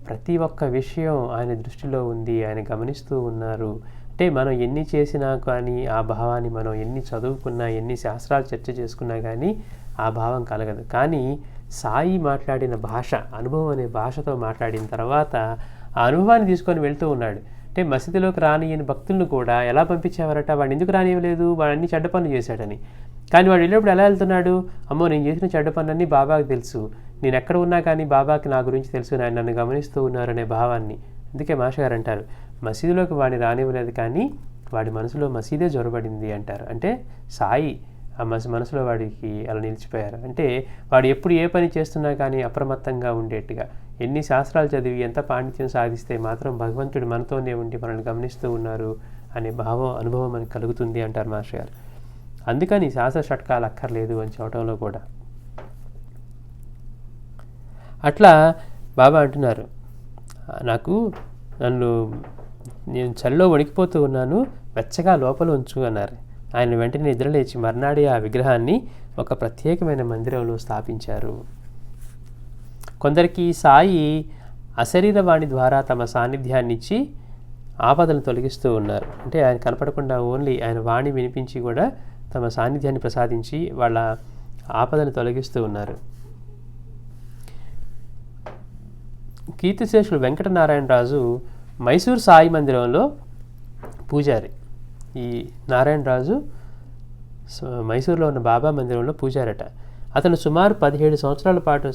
ప్రతి ఒక్క విషయం ఆయన దృష్టిలో ఉంది, ఆయన గమనిస్తూ ఉన్నారు. అంటే మనం ఎన్ని చేసినా కానీ ఆ భావాన్ని, మనం ఎన్ని చదువుకున్నా, ఎన్ని శాస్త్రాలు చర్చ చేసుకున్నా కానీ ఆ భావం కలగదు. కానీ సాయి మాట్లాడిన భాష, అనుభవం అనే భాషతో మాట్లాడిన తర్వాత ఆ అనుభవాన్ని తీసుకొని వెళ్తూ ఉన్నాడు. అంటే మసీదులోకి రానియని భక్తులను కూడా ఎలా పంపించేవారట, వాడిని ఎందుకు రానివ్వలేదు, వాడు అన్ని చెడ్డ పనులు చేశాడని. కానీ వాడు వెళ్ళినప్పుడు ఎలా వెళ్తున్నాడు, అమ్మో నేను చేసిన చెడ్డ పనులన్నీ బాబాకి తెలుసు, నేను ఎక్కడ ఉన్నా కానీ బాబాకి నా గురించి తెలుసు, ఆయన నన్ను గమనిస్తూ ఉన్నారనే భావాన్ని. అందుకే మాషగారు అంటారు, మసీదులోకి వాడిని రానివ్వలేదు కానీ వాడి మనసులో మసీదే జొరబడింది అంటారు. అంటే సాయి ఆ మనసులో వాడికి అలా నిలిచిపోయారు. అంటే వాడు ఎప్పుడు ఏ పని చేస్తున్నా కానీ అప్రమత్తంగా ఉండేట్టుగా, ఎన్ని శాస్త్రాలు చదివి ఎంత పాండిత్యం సాధిస్తే మాత్రం భగవంతుడు మనతోనే ఉండి మనల్ని గమనిస్తూ ఉన్నారు అనే అనుభవం మనకు కలుగుతుంది అంటారు మాస్టర్ గారు. అందుకని శాస్త్ర షట్కాలు అక్కర్లేదు అని చెప్పడంలో కూడా. అట్లా బాబా అంటున్నారు, నేను చలిలో వణికిపోతూ ఉన్నాను, వెచ్చగా లోపల ఉంచు అన్నారు. ఆయన వెంటనే నిద్రలేచి మర్నాడే ఆ విగ్రహాన్ని ఒక ప్రత్యేకమైన మందిరంలో స్థాపించారు. కొందరికి సాయి అశరీరవాణి ద్వారా తమ సాన్నిధ్యాన్ని ఇచ్చి ఆపదలను తొలగిస్తూ ఉన్నారు. అంటే ఆయన కనపడకుండా ఓన్లీ ఆయన వాణి వినిపించి కూడా తమ సాన్నిధ్యాన్ని ప్రసాదించి వాళ్ళ ఆపదను తొలగిస్తూ ఉన్నారు. కీర్తిశేషులు వెంకటనారాయణరాజు మైసూర్ సాయి మందిరంలో పూజారి. ఈ నారాయణరాజు మైసూరులో ఉన్న బాబా మందిరంలో పూజారట. అతను సుమారు 17 సంవత్సరాల పాటు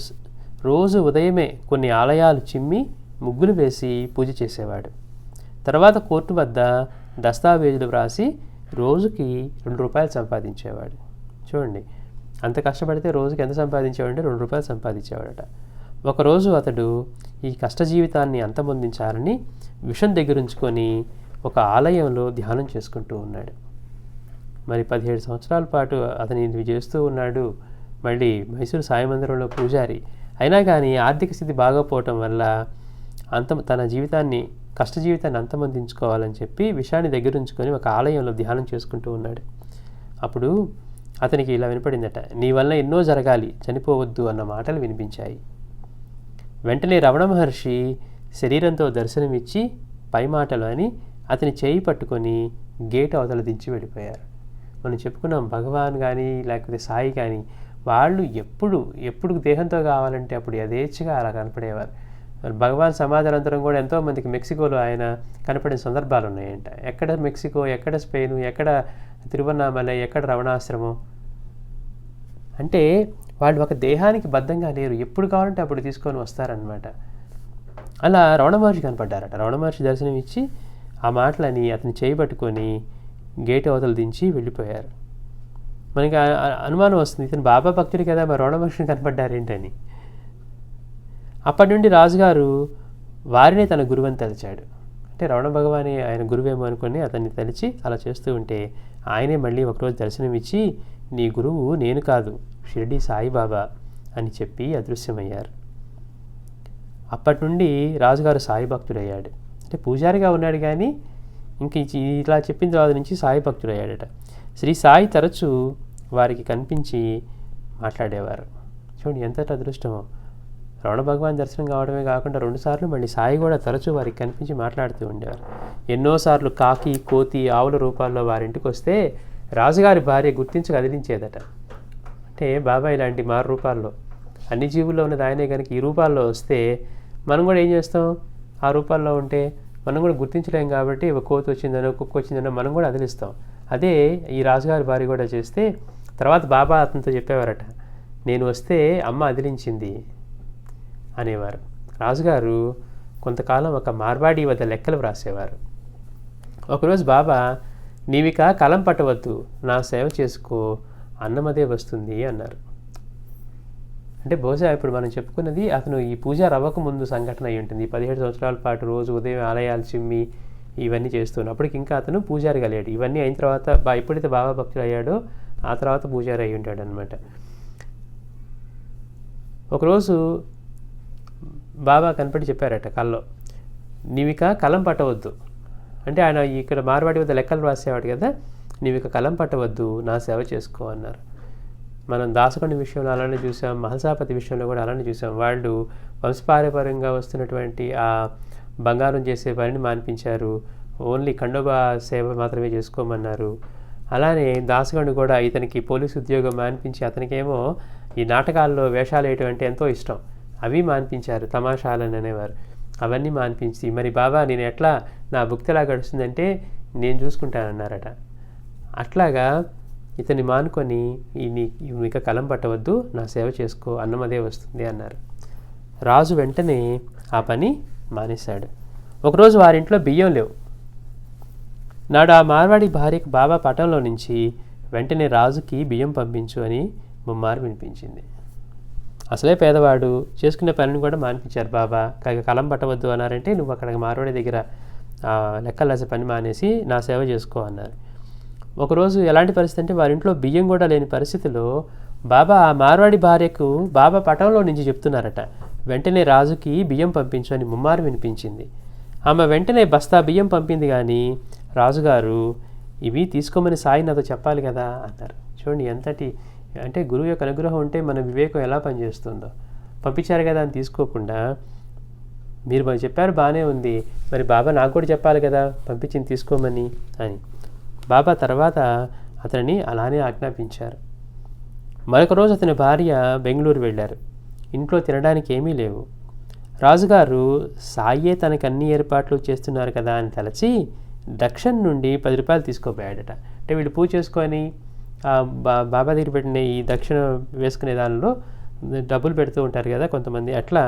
రోజు ఉదయమే కొన్ని ఆలయాలు చిమ్మి ముగ్గులు వేసి పూజ చేసేవాడు. తర్వాత కోర్టు వద్ద దస్తావేజులు వ్రాసి రోజుకి 2 రూపాయలు సంపాదించేవాడు. చూడండి, అంత కష్టపడితే రోజుకి ఎంత సంపాదించేవాడంటే 2 రూపాయలు సంపాదించేవాడట. ఒకరోజు అతడు ఈ కష్ట జీవితాన్ని అంతమొందించాలని విషం దగ్గరుంచుకొని ఒక ఆలయంలో ధ్యానం చేసుకుంటూ ఉన్నాడు. మరి 17 సంవత్సరాల పాటు అతను ఇది చేస్తూ ఉన్నాడు. మళ్ళీ మైసూరు సాయి మందిరంలో పూజారి అయినా కానీ ఆర్థిక స్థితి బాగోపోవటం వల్ల తన కష్ట జీవితాన్ని అంతమొందించుకోవాలని చెప్పి విషయాన్ని దగ్గరుంచుకొని ఒక ఆలయంలో ధ్యానం చేసుకుంటూ ఉన్నాడు. అప్పుడు అతనికి ఇలా వినపడిందట, నీ వల్ల ఎన్నో జరగాలి, చనిపోవద్దు అన్న మాటలు వినిపించాయి. వెంటనే రమణ మహర్షి శరీరంతో దర్శనమిచ్చి పై మాటలు అని అతని చేయి పట్టుకొని గేట్ అవతల దించి వెళ్ళిపోయారు. మనం చెప్పుకున్నాం, భగవాన్ కానీ లేకపోతే సాయి కానీ వాళ్ళు ఎప్పుడు దేహంతో కావాలంటే అప్పుడు యథేచ్ఛగా అలా కనపడేవారు. భగవాన్ సమాధానంతరం కూడా ఎంతోమందికి మెక్సికోలో ఆయన కనపడిన సందర్భాలు ఉన్నాయంట. ఎక్కడ మెక్సికో, ఎక్కడ స్పెయిన్, ఎక్కడ తిరువన్నామలై, ఎక్కడ రమణాశ్రమం. అంటే వాళ్ళు ఒక దేహానికి బద్ధంగా లేరు, ఎప్పుడు కావాలంటే అప్పుడు తీసుకొని వస్తారనమాట. అలా రమణ మహర్షి కనపడ్డారట. రమణ మహర్షి దర్శనం ఇచ్చి ఆ మాటలని అతను చేయబట్టుకొని గేట్ అవతలు దించి వెళ్ళిపోయారు. మనకి అనుమానం వస్తుంది, ఇతను బాబా భక్తుడు కదా, మరి రమణ మహర్షిని కనపడ్డారేంటని. అప్పటి నుండి రాజుగారు వారినే తన గురువని తలిచాడు. అంటే రమణ భగవాని ఆయన గురువేమో అనుకుని అతన్ని తలిచి అలా చేస్తూ ఉంటే ఆయనే మళ్ళీ ఒకరోజు దర్శనమిచ్చి, నీ గురువు నేను కాదు, షిరిడి సాయిబాబా అని చెప్పి అదృశ్యమయ్యారు. అప్పటి నుండి రాజుగారు సాయి భక్తుడయ్యాడు. అంటే పూజారిగా ఉన్నాడు కానీ ఇంక ఇలా చెప్పిన తర్వాత నుంచి సాయి భక్తుడయ్యాడట. శ్రీ సాయి తరచూ వారికి కనిపించి మాట్లాడేవారు. చూడండి ఎంతటి అదృష్టమో. రమణ భగవాన్ దర్శనం కావడమే కాకుండా 2 సార్లు మళ్ళీ సాయి కూడా తరచూ వారికి కనిపించి మాట్లాడుతూ ఉండేవారు. ఎన్నోసార్లు కాకి, కోతి, ఆవుల రూపాల్లో వారింటికి వస్తే రాజుగారి భార్య గుర్తించి కదిలించేదట. అంటే బాబా ఇలాంటి మారు రూపాల్లో, అన్ని జీవుల్లో ఉన్నది ఆయనే కనుక ఈ రూపాల్లో వస్తే మనం కూడా ఏం చేస్తాం, ఆ రూపాల్లో ఉంటే మనం కూడా గుర్తించలేం కాబట్టి ఒక కోతి వచ్చిందనో కుక్క వచ్చిందనో మనం కూడా అదిలిస్తాం. అదే ఈ రాజుగారి భార్య కూడా చేస్తే తర్వాత బాబా అతనితో చెప్పేవారట, నేను వస్తే అమ్మ అదిలించింది అనేవారు. రాజుగారు కొంతకాలం ఒక మార్వాడి వద్ద లెక్కలు వ్రాసేవారు. ఒకరోజు బాబా, నీవిక కలం పట్టవద్దు, నా సేవ చేసుకో, అన్నమదే వస్తుంది అన్నారు. అంటే బహుశా ఇప్పుడు మనం చెప్పుకున్నది అతను ఈ పూజ అవ్వకముందు సంఘటన అయి ఉంటుంది. 17 సంవత్సరాల పాటు రోజు ఉదయం ఆలయాలు చిమ్మి ఇవన్నీ చేస్తున్నాడు. అప్పటికి ఇంకా అతను పూజారి కలిగాడు. ఇవన్నీ అయిన తర్వాత ఎప్పుడైతే బాబా భక్తుడు అయ్యాడో ఆ తర్వాత పూజారి అయి ఉంటాడు అనమాట. ఒకరోజు బాబా కనపడి చెప్పారట కల్లో, నీవిక కలం పట్టవద్దు. అంటే ఆయన ఇక్కడ మార్వాడి వద్ద లెక్కలు రాసేవాడు కదా, నీవిక కలం పట్టవద్దు, నా సేవ చేసుకో అన్నారు. మనం దాసకొండ విషయంలో అలానే చూసాం, మహల్సాపతి విషయంలో కూడా అలానే చూసాం. వాళ్ళు వంశపారంపర్యంగా వస్తున్నటువంటి ఆ బంగారం చేసే పనిని మాన్పించారు. ఓన్లీ ఖండోబా సేవ మాత్రమే చేసుకోమన్నారు. అలానే దాసగండు కూడా ఇతనికి పోలీసు ఉద్యోగం మాన్పించి, అతనికేమో ఈ నాటకాల్లో వేషాలు వేయటం అంటే ఎంతో ఇష్టం, అవి మాన్పించారు. తమాషాలని అనేవారు, అవన్నీ మాన్పించి మరి బాబా నేను ఎట్లా నా భుక్తి ఎలా గడుస్తుందంటే నేను చూసుకుంటానన్నారట. అట్లాగా ఇతన్ని మానుకొని ఇక కలం పట్టవద్దు, నా సేవ చేసుకో, అన్నమదే వస్తుంది అన్నారు. రాజు వెంటనే ఆ పని మానేశాడు. ఒకరోజు వారింట్లో బియ్యం లేవు. నాడు ఆ మార్వాడి భార్యకు బాబా పటంలో నుంచి వెంటనే రాజుకి బియ్యం పంపించు అని ముమ్మారు వినిపించింది. అసలే పేదవాడు, చేసుకునే పనిని కూడా మానిపించారు. బాబా కలం పట్టవద్దు అన్నారంటే నువ్వు అక్కడ మార్వాడి దగ్గర లెక్కలు రాసే పని మానేసి నా సేవ చేసుకో అన్నారు. ఒకరోజు ఎలాంటి పరిస్థితి అంటే వారింట్లో బియ్యం కూడా లేని పరిస్థితిలో బాబా ఆ మార్వాడి భార్యకు బాబా పటంలో నుంచి చెప్తున్నారట, వెంటనే రాజుకి బియ్యం పంపించు అని ముమ్మారు వినిపించింది. ఆమె వెంటనే బస్తా బియ్యం పంపింది. కానీ రాజుగారు ఇవి తీసుకోమని సాయి నాతో చెప్పాలి కదా అన్నారు. చూడండి ఎంతటి అంటే గురువు యొక్క అనుగ్రహం ఉంటే మన వివేకం ఎలా పనిచేస్తుందో. పంపించారు కదా అని తీసుకోకుండా, మీరు మరి చెప్పారు బాగానే ఉంది, మరి బాబా నాకు కూడా చెప్పాలి కదా పంపించింది తీసుకోమని అని. బాబా తర్వాత అతనిని అలానే ఆజ్ఞాపించారు. మరొక రోజు అతని భార్య బెంగళూరు వెళ్ళారు. ఇంట్లో తినడానికి ఏమీ లేవు. రాజుగారు సాయే తనకు అన్ని ఏర్పాట్లు చేస్తున్నారు కదా అని తలచి దక్షిణ నుండి 10 రూపాయలు తీసుకోపోయాడట. అంటే వీళ్ళు పూజ చేసుకొని బాబా దగ్గర పెట్టిన ఈ దక్షిణ వేసుకునే దానిలో డబ్బులు పెడుతూ ఉంటారు కదా కొంతమంది, అట్లా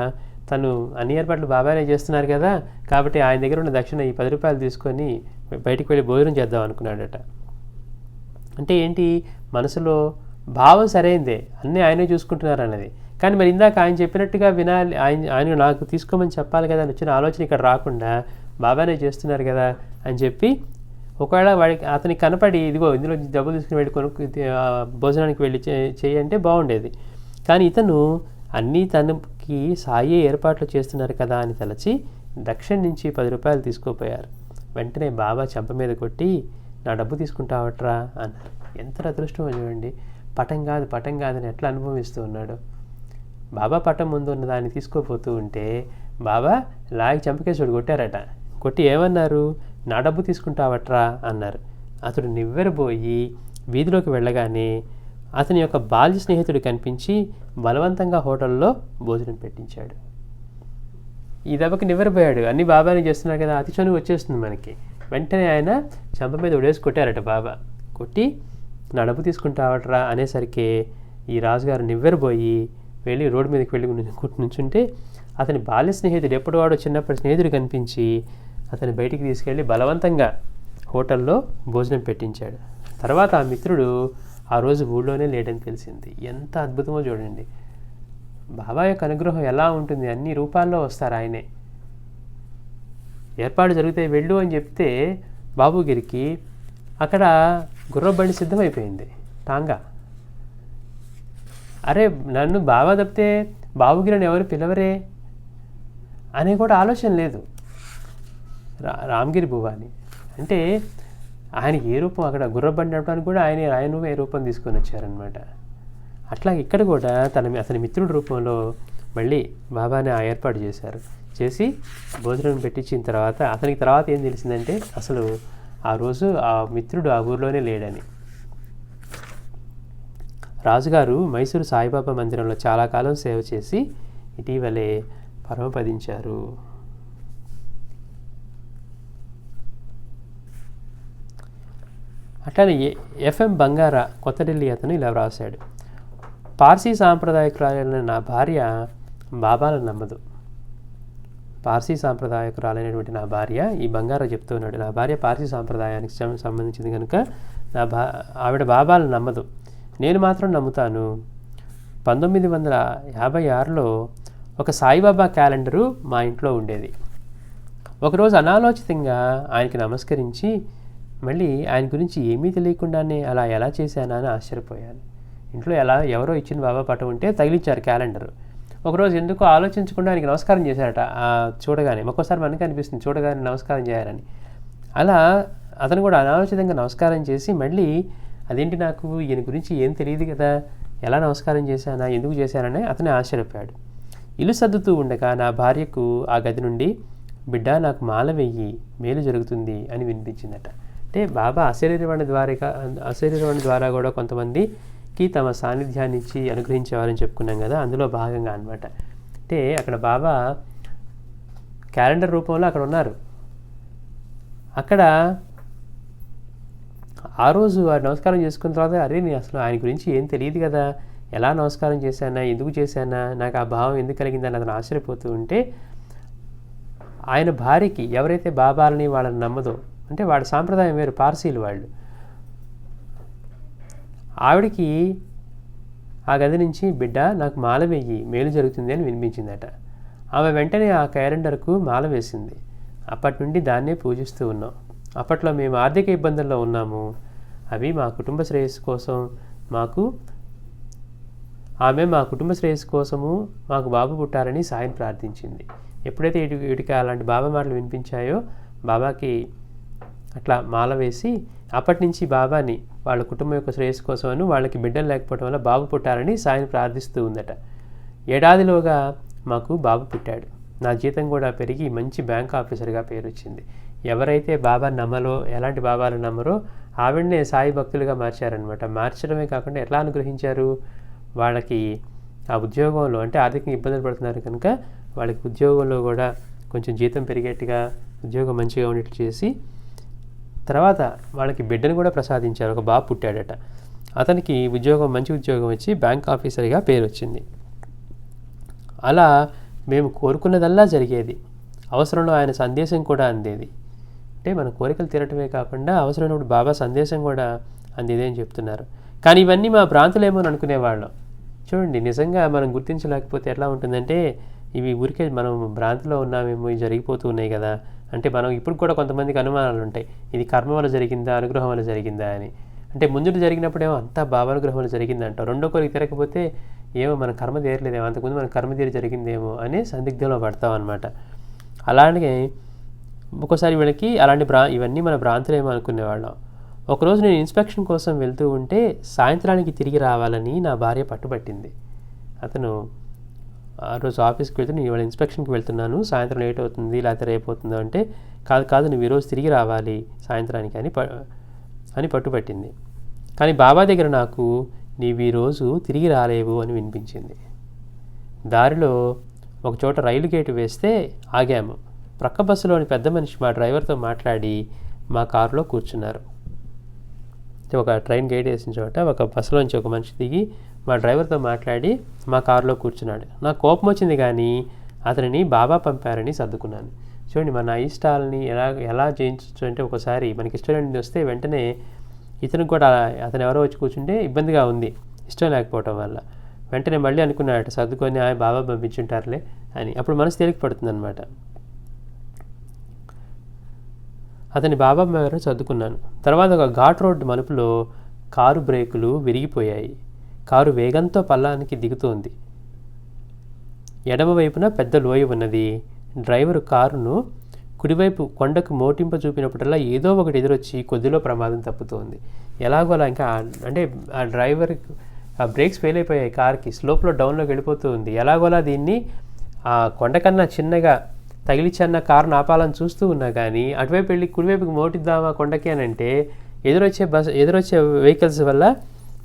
తను అన్ని ఏర్పాట్లు బాబానే చేస్తున్నారు కదా కాబట్టి ఆయన దగ్గర ఉన్న దక్షిణ ఈ 10 రూపాయలు తీసుకొని బయటికి వెళ్ళి భోజనం చేద్దాం అనుకున్నాడట. అంటే ఏంటి, మనసులో భావం సరైందే, అన్నీ ఆయనే చూసుకుంటున్నారు అన్నది. కానీ మరి ఇందాక ఆయన చెప్పినట్టుగా వినాలి, ఆయన నాకు తీసుకోమని చెప్పాలి కదా అని వచ్చిన ఆలోచన ఇక్కడ రాకుండా బాబానే చేస్తున్నారు కదా అని చెప్పి, ఒకవేళ వాడికి అతనికి కనపడి ఇదిగో ఇందులో డబ్బులు తీసుకుని వెళ్ళి భోజనానికి వెళ్ళి చేయంటే బాగుండేది. కానీ ఇతను అన్నీ తనకి సాయే ఏర్పాట్లు చేస్తున్నారు కదా అని తలచి దక్షిణ నుంచి 10 రూపాయలు తీసుకోపోయారు. వెంటనే బాబా చెంప మీద కొట్టి నా డబ్బు తీసుకుంటావట్రా అన్నారు. ఎంత అదృష్టం చూడండి, పటం కాదని ఎట్లా అనుభవిస్తూ ఉన్నాడు. బాబా పటం ముందు ఉన్న దాన్ని తీసుకోపోతూ ఉంటే బాబా లాగి చంపకేసుడు కొట్టారట. కొట్టి ఏమన్నారు, నా డబ్బు తీసుకుంటావట్రా అన్నారు. అతడు నివ్వెరబోయి వీధిలోకి వెళ్ళగానే అతని యొక్క బాల్య స్నేహితుడు కనిపించి బలవంతంగా హోటల్లో భోజనం పెట్టించాడు. ఈ దెబ్బకి నివ్వెరపోయాడు, అన్నీ బాబానే చేస్తున్నారు కదా, అతి చనువు వచ్చేస్తుంది మనకి. వెంటనే ఆయన చెంప మీద ఉడేసి కొట్టారట బాబా. కొట్టి నా డబ్బు తీసుకుంటావట్రా అనేసరికి ఈ రాజుగారు నివ్వెరబోయి వెళ్ళి రోడ్డు మీదకి వెళ్ళి నుంచుంటే అతని బాల్య స్నేహితుడు, ఎప్పుడు వాడు చిన్నప్పటి స్నేహితుడు కనిపించి అతని బయటికి తీసుకెళ్ళి బలవంతంగా హోటల్లో భోజనం పెట్టించాడు. తర్వాత ఆ మిత్రుడు ఆ రోజు ఊళ్ళోనే లేడని తెలిసింది. ఎంత అద్భుతమో చూడండి, బాబా యొక్క అనుగ్రహం ఎలా ఉంటుంది, అన్ని రూపాల్లో వస్తారు ఆయనే. ఏర్పాటు జరిగితే వెళ్ళు అని చెప్తే బాబుగిరికి అక్కడ గుర్రబండి సిద్ధమైపోయింది టాంగా. అరే నన్ను బాబా తప్పితే బాబుగిరిని ఎవరు పిలవరే అనే కూడా ఆలోచన లేదు రామగిరి భువాని. అంటే ఆయన ఏ రూపం, అక్కడ గుర్రబండి నడపడానికి కూడా ఆయన ఏ రూపం తీసుకొని వచ్చారనమాట. అట్లా ఇక్కడ కూడా అతని మిత్రుడి రూపంలో మళ్ళీ బాబాని ఆ ఏర్పాటు చేశారు. చేసి భోజనం పెట్టించిన తర్వాత అతనికి తర్వాత ఏం తెలిసిందంటే అసలు ఆ రోజు ఆ మిత్రుడు ఆ ఊరిలోనే లేడని. రాజుగారు మైసూరు సాయిబాబా మందిరంలో చాలా కాలం సేవ చేసి ఇటీవలే పరమపదించారు. అట్లానే ఎఫ్ఎం బంగారా కొత్త ఢిల్లీ అతను ఇలా వ్రాసాడు, పార్సీ సాంప్రదాయకురాలైన నా భార్య బాబాలను నమ్మదు. పార్సీ సాంప్రదాయకురాలైనటువంటి నా భార్య, ఈ బంగారా చెప్తూ ఉన్నాడు, నా భార్య పార్సీ సాంప్రదాయానికి సంబంధించింది కనుక ఆవిడ బాబాలను నమ్మదు, నేను మాత్రం నమ్ముతాను. 1956లో ఒక సాయిబాబా క్యాలెండరు మా ఇంట్లో ఉండేది. ఒకరోజు అనాలోచితంగా ఆయనకి నమస్కరించి మళ్ళీ ఆయన గురించి ఏమీ తెలియకుండానే అలా ఎలా చేశానా అని ఆశ్చర్యపోయాను. ఇంట్లో ఎవరో ఇచ్చిన బాబా పటం ఉంటే తగిలించారు క్యాలెండరు. ఒకరోజు ఎందుకో ఆలోచించకుండా ఆయనకి నమస్కారం చేశారట. చూడగానే ఒక్కోసారి మనకి అనిపిస్తుంది చూడగానే నమస్కారం చేయాలని. అలా అతను కూడా అనాలోచితంగా నమస్కారం చేసి మళ్ళీ అదేంటి నాకు ఈయన గురించి ఏం తెలియదు కదా, ఎలా నమస్కారం చేశానా, ఎందుకు చేశానని అతనే ఆశ్చర్యపోయాడు. ఇల్లు సర్దుతూ ఉండగా నా భార్యకు ఆ గది నుండి, బిడ్డ నాకు మాల వెయ్యి, మేలు జరుగుతుంది అని వినిపించిందట. అంటే బాబా అశరీరవాణి ద్వారా కూడా కొంతమందికి తమ సాన్నిధ్యాన్ని ఇచ్చి అనుగ్రహించేవారని చెప్పుకున్నాం కదా, అందులో భాగంగా అనమాట. అంటే అక్కడ బాబా క్యాలెండర్ రూపంలో అక్కడ ఉన్నారు. అక్కడ ఆ రోజు వాడు నమస్కారం చేసుకున్న తర్వాత, అరే నేను అసలు ఆయన గురించి ఏం తెలియదు కదా, ఎలా నమస్కారం చేశానా, ఎందుకు చేశానా, నాకు ఆ భావం ఎందుకు కలిగిందని అతను ఆశ్చర్యపోతూ ఉంటే, ఆయన భార్యకి ఎవరైతే బాబాలని వాళ్ళని నమ్మదో, అంటే వాళ్ళ సాంప్రదాయం వేరు, పార్సీలు వాళ్ళు, ఆవిడికి ఆ గది నుంచి, బిడ్డ నాకు మాల వెయ్యి, మేలు జరుగుతుంది అని వినిపించిందట. ఆమె వెంటనే ఆ క్యాలెండర్కు మాల వేసింది. అప్పటి నుండి దాన్నే పూజిస్తూ ఉన్నాం. అప్పట్లో మేము ఆర్థిక ఇబ్బందుల్లో ఉన్నాము. అవి మా కుటుంబ శ్రేయస్సు కోసం ఆమె మా కుటుంబ శ్రేయస్సు కోసము మాకు బాబు పుట్టారని సాయం ప్రార్థించింది. ఎప్పుడైతే వీటికి అలాంటి బాబా మాటలు వినిపించాయో, బాబాకి అట్లా మాల వేసి అప్పటి నుంచి బాబాని వాళ్ళ కుటుంబం యొక్క శ్రేయస్సు కోసమని, వాళ్ళకి బిడ్డలు లేకపోవడం వల్ల బాబు పుట్టారని సాయం ప్రార్థిస్తూ ఉందట. ఏడాదిలోగా మాకు బాబు పుట్టాడు. నా జీతం కూడా పెరిగి మంచి బ్యాంక్ ఆఫీసర్గా పేరు వచ్చింది. ఎవరైతే బాబా నమ్మలో, ఎలాంటి బాబాలు నమ్మరో ఆవిడనే సాయి భక్తులుగా మార్చారనమాట. మార్చడమే కాకుండా ఎట్లా అనుగ్రహించారు, వాళ్ళకి ఆ ఉద్యోగంలో, అంటే ఆర్థికంగా ఇబ్బందులు పడుతున్నారు కనుక వాళ్ళకి ఉద్యోగంలో కూడా కొంచెం జీతం పెరిగేట్టుగా, ఉద్యోగం మంచిగా ఉండేట్టు చేసి, తర్వాత వాళ్ళకి బిడ్డను కూడా ప్రసాదించారు. ఒక బాబు పుట్టాడట. అతనికి మంచి ఉద్యోగం వచ్చి బ్యాంక్ ఆఫీసర్గా పేరు వచ్చింది. అలా మేము కోరుకున్నదల్లా జరిగేది. అవసరంలో ఆయన సందేశం కూడా అందేది. అంటే మన కోరికలు తీరటమే కాకుండా అవసరమైనప్పుడు బాబా సందేశం కూడా అందేది అని చెప్తున్నారు. కానీ ఇవన్నీ మా భ్రాంతులేమో అని అనుకునేవాళ్ళం. చూడండి, నిజంగా మనం గుర్తించలేకపోతే ఎట్లా ఉంటుందంటే, ఇవి ఊరికే మనం భ్రాంతిలో ఉన్నామేమో, ఇవి జరిగిపోతూ ఉన్నాయి కదా. అంటే మనం ఇప్పుడు కూడా కొంతమందికి అనుమానాలు ఉంటాయి, ఇది కర్మ వల్ల జరిగిందా, అనుగ్రహం వల్ల జరిగిందా అని. అంటే ముందు జరిగినప్పుడేమో అంతా బాబానుగ్రహం వల్ల జరిగిందంట, రెండో కోరిక తిరగకపోతే ఏమో మన కర్మ తీరలేదేమో, అంతకుముందు మన కర్మ తీరి జరిగిందేమో అనే సందిగ్ధంలో పడతాం అనమాట. అలాగే ఒక్కోసారి వీళ్ళకి ఇవన్నీ మన భ్రాంతులేమో అనుకునేవాళ్ళం. ఒకరోజు నేను ఇన్స్పెక్షన్ కోసం వెళ్తూ ఉంటే సాయంత్రానికి తిరిగి రావాలని నా భార్య పట్టుబట్టింది. అతను ఆ రోజు ఆఫీస్కి వెళ్తే, నేను ఇవాళ ఇన్స్పెక్షన్కి వెళ్తున్నాను, సాయంత్రం లేట్ అవుతుంది, లేకపోతే రేపు అవుతుందో అంటే, కాదు నువ్వు ఈరోజు తిరిగి రావాలి సాయంత్రానికి అని పట్టుబట్టింది. కానీ బాబా దగ్గర నాకు, నీవు ఈరోజు తిరిగి రాలేవు అని వినిపించింది. దారిలో ఒక చోట రైలు గేటు వేస్తే ఆగాము. ప్రక్క బస్సులోని పెద్ద మనిషి మా డ్రైవర్తో మాట్లాడి మా కారులో కూర్చున్నారు. ఒక ట్రైన్ గేట్ వేసిన చోట ఒక బస్సులోంచి ఒక మనిషి దిగి మా డ్రైవర్తో మాట్లాడి మా కారులో కూర్చున్నాడు. నాకు కోపం వచ్చింది, కానీ అతనిని బాబా పంపారని సర్దుకున్నాను. చూడండి, మన ఇష్టాలని ఎలా చేయించవచ్చు అంటే, ఒకసారి మనకి ఇష్టం వస్తే వెంటనే ఇతనికి కూడా అతను ఎవరో వచ్చి కూర్చుంటే ఇబ్బందిగా ఉంది, ఇష్టం లేకపోవటం వల్ల. వెంటనే మళ్ళీ అనుకున్నాడట, సర్దుకొని బాబా పంపించుంటారులే అని. అప్పుడు మనసు తేలిక పడుతుంది అనమాట. అతని బాబా గారు సర్దుకున్నాను. తర్వాత ఒక ఘాట్ రోడ్డు మలుపులో కారు బ్రేకులు విరిగిపోయాయి. కారు వేగంతో పల్లానికి దిగుతోంది. ఎడమవైపున పెద్ద లోయ ఉన్నది. డ్రైవరు కారును కుడివైపు కొండకు మోటింప చూపినప్పుడల్లా ఏదో ఒకటి ఎదురొచ్చి కొద్దిలో ప్రమాదం తప్పుతోంది. ఎలాగోలా ఇంకా అంటే ఆ డ్రైవర్ ఆ బ్రేక్స్ ఫెయిల్ అయిపోయాయి, కార్కి స్లోప్లో డౌన్లోకి వెళ్ళిపోతూ ఉంది. ఎలాగోలా దీన్ని ఆ కొండ కన్నా చిన్నగా తగిలిచ్చన్న కారును ఆపాలని చూస్తూ ఉన్నా, కానీ అటువైపు వెళ్ళి కుడివైపుకి మోటిద్దామా కొండకి అని అంటే ఎదురొచ్చే వెహికల్స్ వల్ల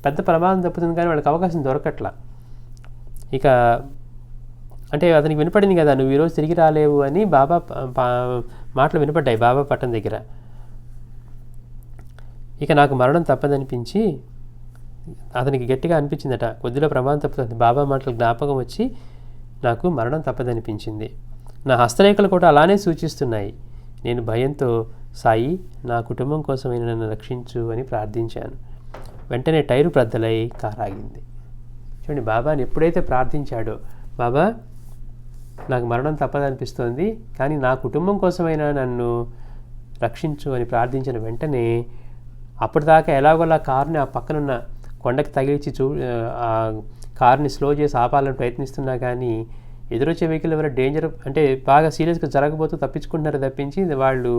పెద్ద ప్రమాదం తప్పుతుంది, కానీ వాళ్ళకి అవకాశం దొరకట్లా. ఇక అంటే అతనికి వినపడింది కదా, నువ్వు ఈరోజు తిరిగి రాలేవు అని బాబా మాటలు వినపడ్డాయి బాబా పట్టణం దగ్గర. ఇక నాకు మరణం తప్పదనిపించి అతనికి గట్టిగా అనిపించిందట, కొద్దిలో ప్రమాదం తప్పుతుంది. బాబా మాటలు జ్ఞాపకం వచ్చి నాకు మరణం తప్పదనిపించింది. నా హస్తరేఖలు కూడా అలానే సూచిస్తున్నాయి. నేను భయంతో, సాయి నా కుటుంబం కోసమైనా నన్ను రక్షించు అని ప్రార్థించాను. వెంటనే టైరు బ్రద్దలై కారు ఆగింది. చూడండి, బాబాని ఎప్పుడైతే ప్రార్థించాడో, బాబా నాకు మరణం తప్పదనిపిస్తోంది, కానీ నా కుటుంబం కోసమైనా నన్ను రక్షించు అని ప్రార్థించిన వెంటనే అప్పటిదాకా ఎలాగోలా కారుని ఆ పక్కనున్న కొండకి తగిలించి ఆ కారుని స్లో చేసి ఆపాలని ప్రయత్నిస్తున్నా, కానీ ఎదురొచ్చే వెహికల్ ఎవరైనా డేంజర్ అంటే బాగా సీరియస్గా జరగబోతూ తప్పించుకుంటున్నారు తప్పించి వాళ్ళు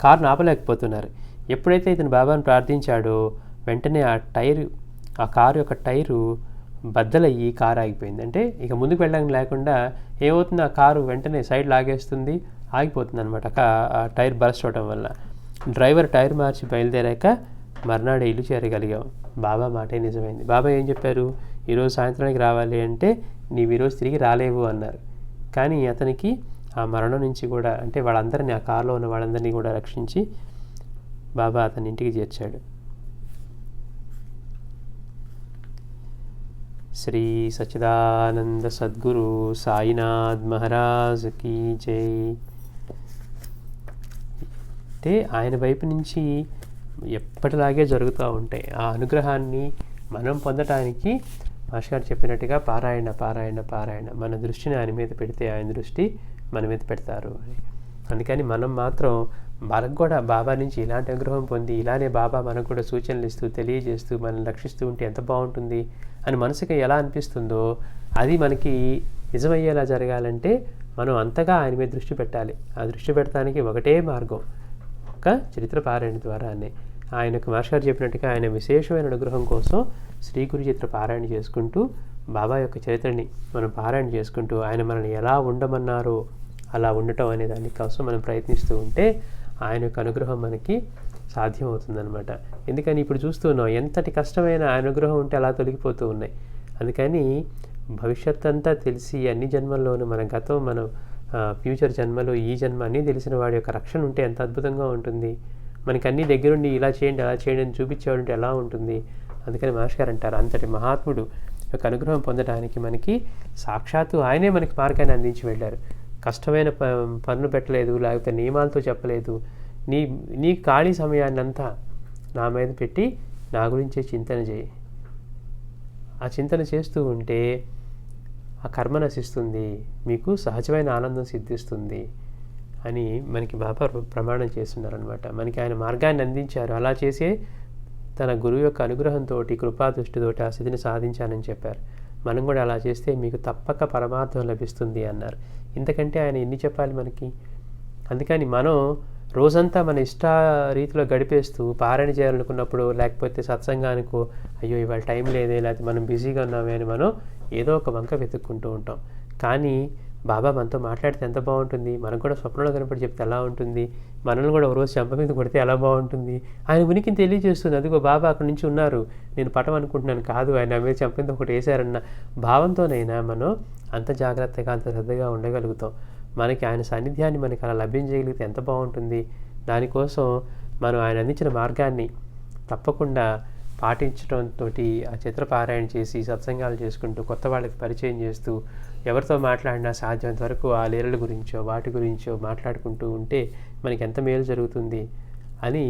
కారును ఆపలేకపోతున్నారు. ఎప్పుడైతే ఇతను బాబాను ప్రార్థించాడో వెంటనే ఆ కారు యొక్క టైరు బద్దలయ్యి కారు ఆగిపోయింది. అంటే ఇక ముందుకు వెళ్ళడం లేకుండా ఏమవుతుంది, ఆ కారు వెంటనే సైడ్ లాగేస్తుంది, ఆగిపోతుంది అనమాట ఆ టైర్ బర్స్ట్ అవడం వల్ల. డ్రైవర్ టైర్ మార్చి బయలుదేరాక మర్నాడే ఇల్లు చేరగలిగాం. బాబా మాటే నిజమైంది. బాబా ఏం చెప్పారు, ఈరోజు సాయంత్రానికి రావాలి అంటే నీవు ఈరోజు తిరిగి రాలేవు అన్నారు. కానీ అతనికి ఆ మరణం నుంచి కూడా, అంటే వాళ్ళందరినీ, ఆ కారులో ఉన్న వాళ్ళందరినీ కూడా రక్షించి బాబా అతని ఇంటికి చేర్చాడు. శ్రీ సచ్చిదానంద సద్గురు సాయినాథ్ మహారాజ్ కీ జై. అంటే ఆయన వైపు నుంచి ఎప్పటిలాగే జరుగుతూ ఉంటాయి. ఆ అనుగ్రహాన్ని మనం పొందటానికి మాస్టర్ గారు చెప్పినట్టుగా పారాయణ పారాయణ పారాయణ, మన దృష్టిని ఆయన మీద పెడితే ఆయన దృష్టి మన మీద పెడతారు. అందుకని మనం మాత్రం మనకు కూడా బాబా నుంచి ఇలాంటి అనుగ్రహం పొంది, ఇలానే బాబా మనకు కూడా సూచనలు ఇస్తూ తెలియజేస్తూ మనల్ని రక్షిస్తూ ఉంటే ఎంత బాగుంటుంది అని మనసుకి ఎలా అనిపిస్తుందో, అది మనకి నిజమయ్యేలా జరగాలంటే మనం అంతగా ఆయన మీద దృష్టి పెట్టాలి. ఆ దృష్టి పెట్టడానికి ఒకటే మార్గం, ఒక చరిత్ర పారాయణ ద్వారానే. ఆయనకు మాస్టర్ గారు చెప్పినట్టుగా ఆయన విశేషమైన అనుగ్రహం కోసం శ్రీ గురు చరిత్ర పారాయణ చేసుకుంటూ, బాబా యొక్క చరిత్రని మనం పారాయణ చేసుకుంటూ, ఆయన మనల్ని ఎలా ఉండమన్నారో అలా ఉండటం అనే దానికోసం మనం ప్రయత్నిస్తూ ఉంటే ఆయన యొక్క అనుగ్రహం మనకి సాధ్యమవుతుందన్నమాట. ఎందుకని ఇప్పుడు చూస్తున్నాం, ఎంతటి కష్టమైన ఆయన అనుగ్రహం ఉంటే అలా తొలగిపోతూ ఉన్నాయి. అందుకని భవిష్యత్ అంతా తెలిసి అన్ని జన్మల్లోనూ మన గతం, మన ఫ్యూచర్ జన్మలో, ఈ జన్మ అన్నీ తెలిసిన వాడి యొక్క రక్షణ ఉంటే ఎంత అద్భుతంగా ఉంటుంది. మనకి అన్నీ దగ్గరుండి ఇలా చేయండి అలా చేయండి అని చూపించేవాడంటే ఎలా ఉంటుంది. అందుకని మాస్టర్ గారు అంటారు, అంతటి మహాత్ముడు యొక్క అనుగ్రహం పొందడానికి మనకి సాక్షాత్తు ఆయనే మనకి మార్గాన్ని అందించి వెళ్ళారు. కష్టమైన పనులు పెట్టలేదు, లేకపోతే నియమాలతో చెప్పలేదు. నీ ఖాళీ సమయాన్ని అంతా నా మీద పెట్టి నా గురించే చింతన చేయి. ఆ చింతన చేస్తూ ఉంటే ఆ కర్మ నశిస్తుంది, మీకు సహజమైన ఆనందం సిద్ధిస్తుంది అని మనకి బాబా ప్రమాణం చేస్తున్నారనమాట. మనకి ఆయన మార్గాన్ని అందించారు. అలా చేసే తన గురువు యొక్క అనుగ్రహంతో, కృపాదృష్టితో ఆ స్థితిని సాధించానని చెప్పారు. మనం కూడా అలా చేస్తే మీకు తప్పక పరమార్థం లభిస్తుంది అన్నారు. ఇంతకంటే ఆయన ఎన్ని చెప్పాలి మనకి. అందుకని మనం రోజంతా మన ఇష్ట రీతిలో గడిపేస్తూ పారాయణ చేయాలనుకున్నప్పుడు, లేకపోతే సత్సంగానికో అయ్యో ఇవాళ టైం లేదే, లేకపోతే మనం బిజీగా ఉన్నామే అని మనం ఏదో ఒక వంక వెతుక్కుంటూ ఉంటాం. కానీ బాబా మనతో మాట్లాడితే ఎంత బాగుంటుంది, మనకు కూడా స్వప్నంలో కనపడి చెప్తే ఎలా ఉంటుంది, మనల్ని కూడా ఒక రోజు చెంప మీద కొడితే ఎలా బాగుంటుంది. ఆయన ఉనికిని తెలియజేస్తుంది. అదిగో బాబా అక్కడి నుంచి ఉన్నారు, నేను పటం అనుకుంటున్నాను కాదు, ఆయన మీద చెంప మీద ఒకటి వేశారన్న భావంతోనైనా మనం అంత జాగ్రత్తగా, అంత శ్రద్ధగా ఉండగలుగుతాం. మనకి ఆయన సాన్నిధ్యాన్ని మనకి అలా లభ్యించగలిగితే ఎంత బాగుంటుంది. దానికోసం మనం ఆయన అందించిన మార్గాన్ని తప్పకుండా పాటించడంతో ఆ చిత్రపారాయణ చేసి సత్సంగాలు చేసుకుంటూ కొత్త వాళ్ళకి పరిచయం చేస్తూ ఎవరితో మాట్లాడినా సాధ్యమైనంత వరకు ఆ లీలల గురించో వాటి గురించో మాట్లాడుకుంటూ ఉంటే మనకి ఎంత మేలు జరుగుతుంది అని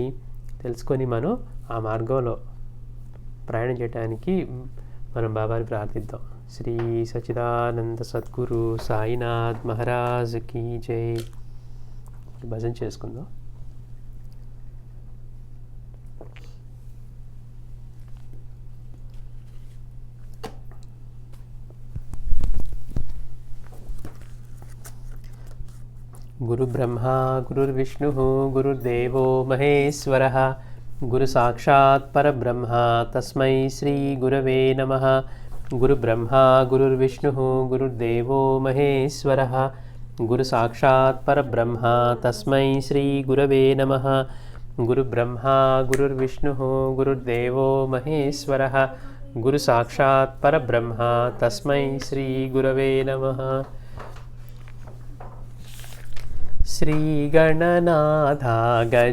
తెలుసుకొని మనం ఆ మార్గంలో ప్రయాణం చేయడానికి మనం బాబాని ప్రార్థిద్దాం. శ్రీ సచ్చిదానంద సద్గురు సాయినాథ్ మహారాజ్ కీ జై. భజన చేసుకుందాం. గురు బ్రహ్మా గురుర్విష్ణు గురుర్దేవో మహేశ్వరః గురు సాక్షాత్ పరబ్రహ్మ తస్మై శ్రీ గురవే నమః. గురు బ్రహ్మా గురుర్విష్ణు గురుర్దేవో మహేశ్వరః గురు సాక్షాత్ పరబ్రహ్మ తస్మై శ్రీ గురవే నమః. గురు బ్రహ్మా గురుర్విష్ణు గురుర్దేవో మహేశ్వరః గురు సాక్షాత్ పరబ్రహ్మ తస్మై శ్రీ గురవే నమః. శ్రీ గణనాథ గజ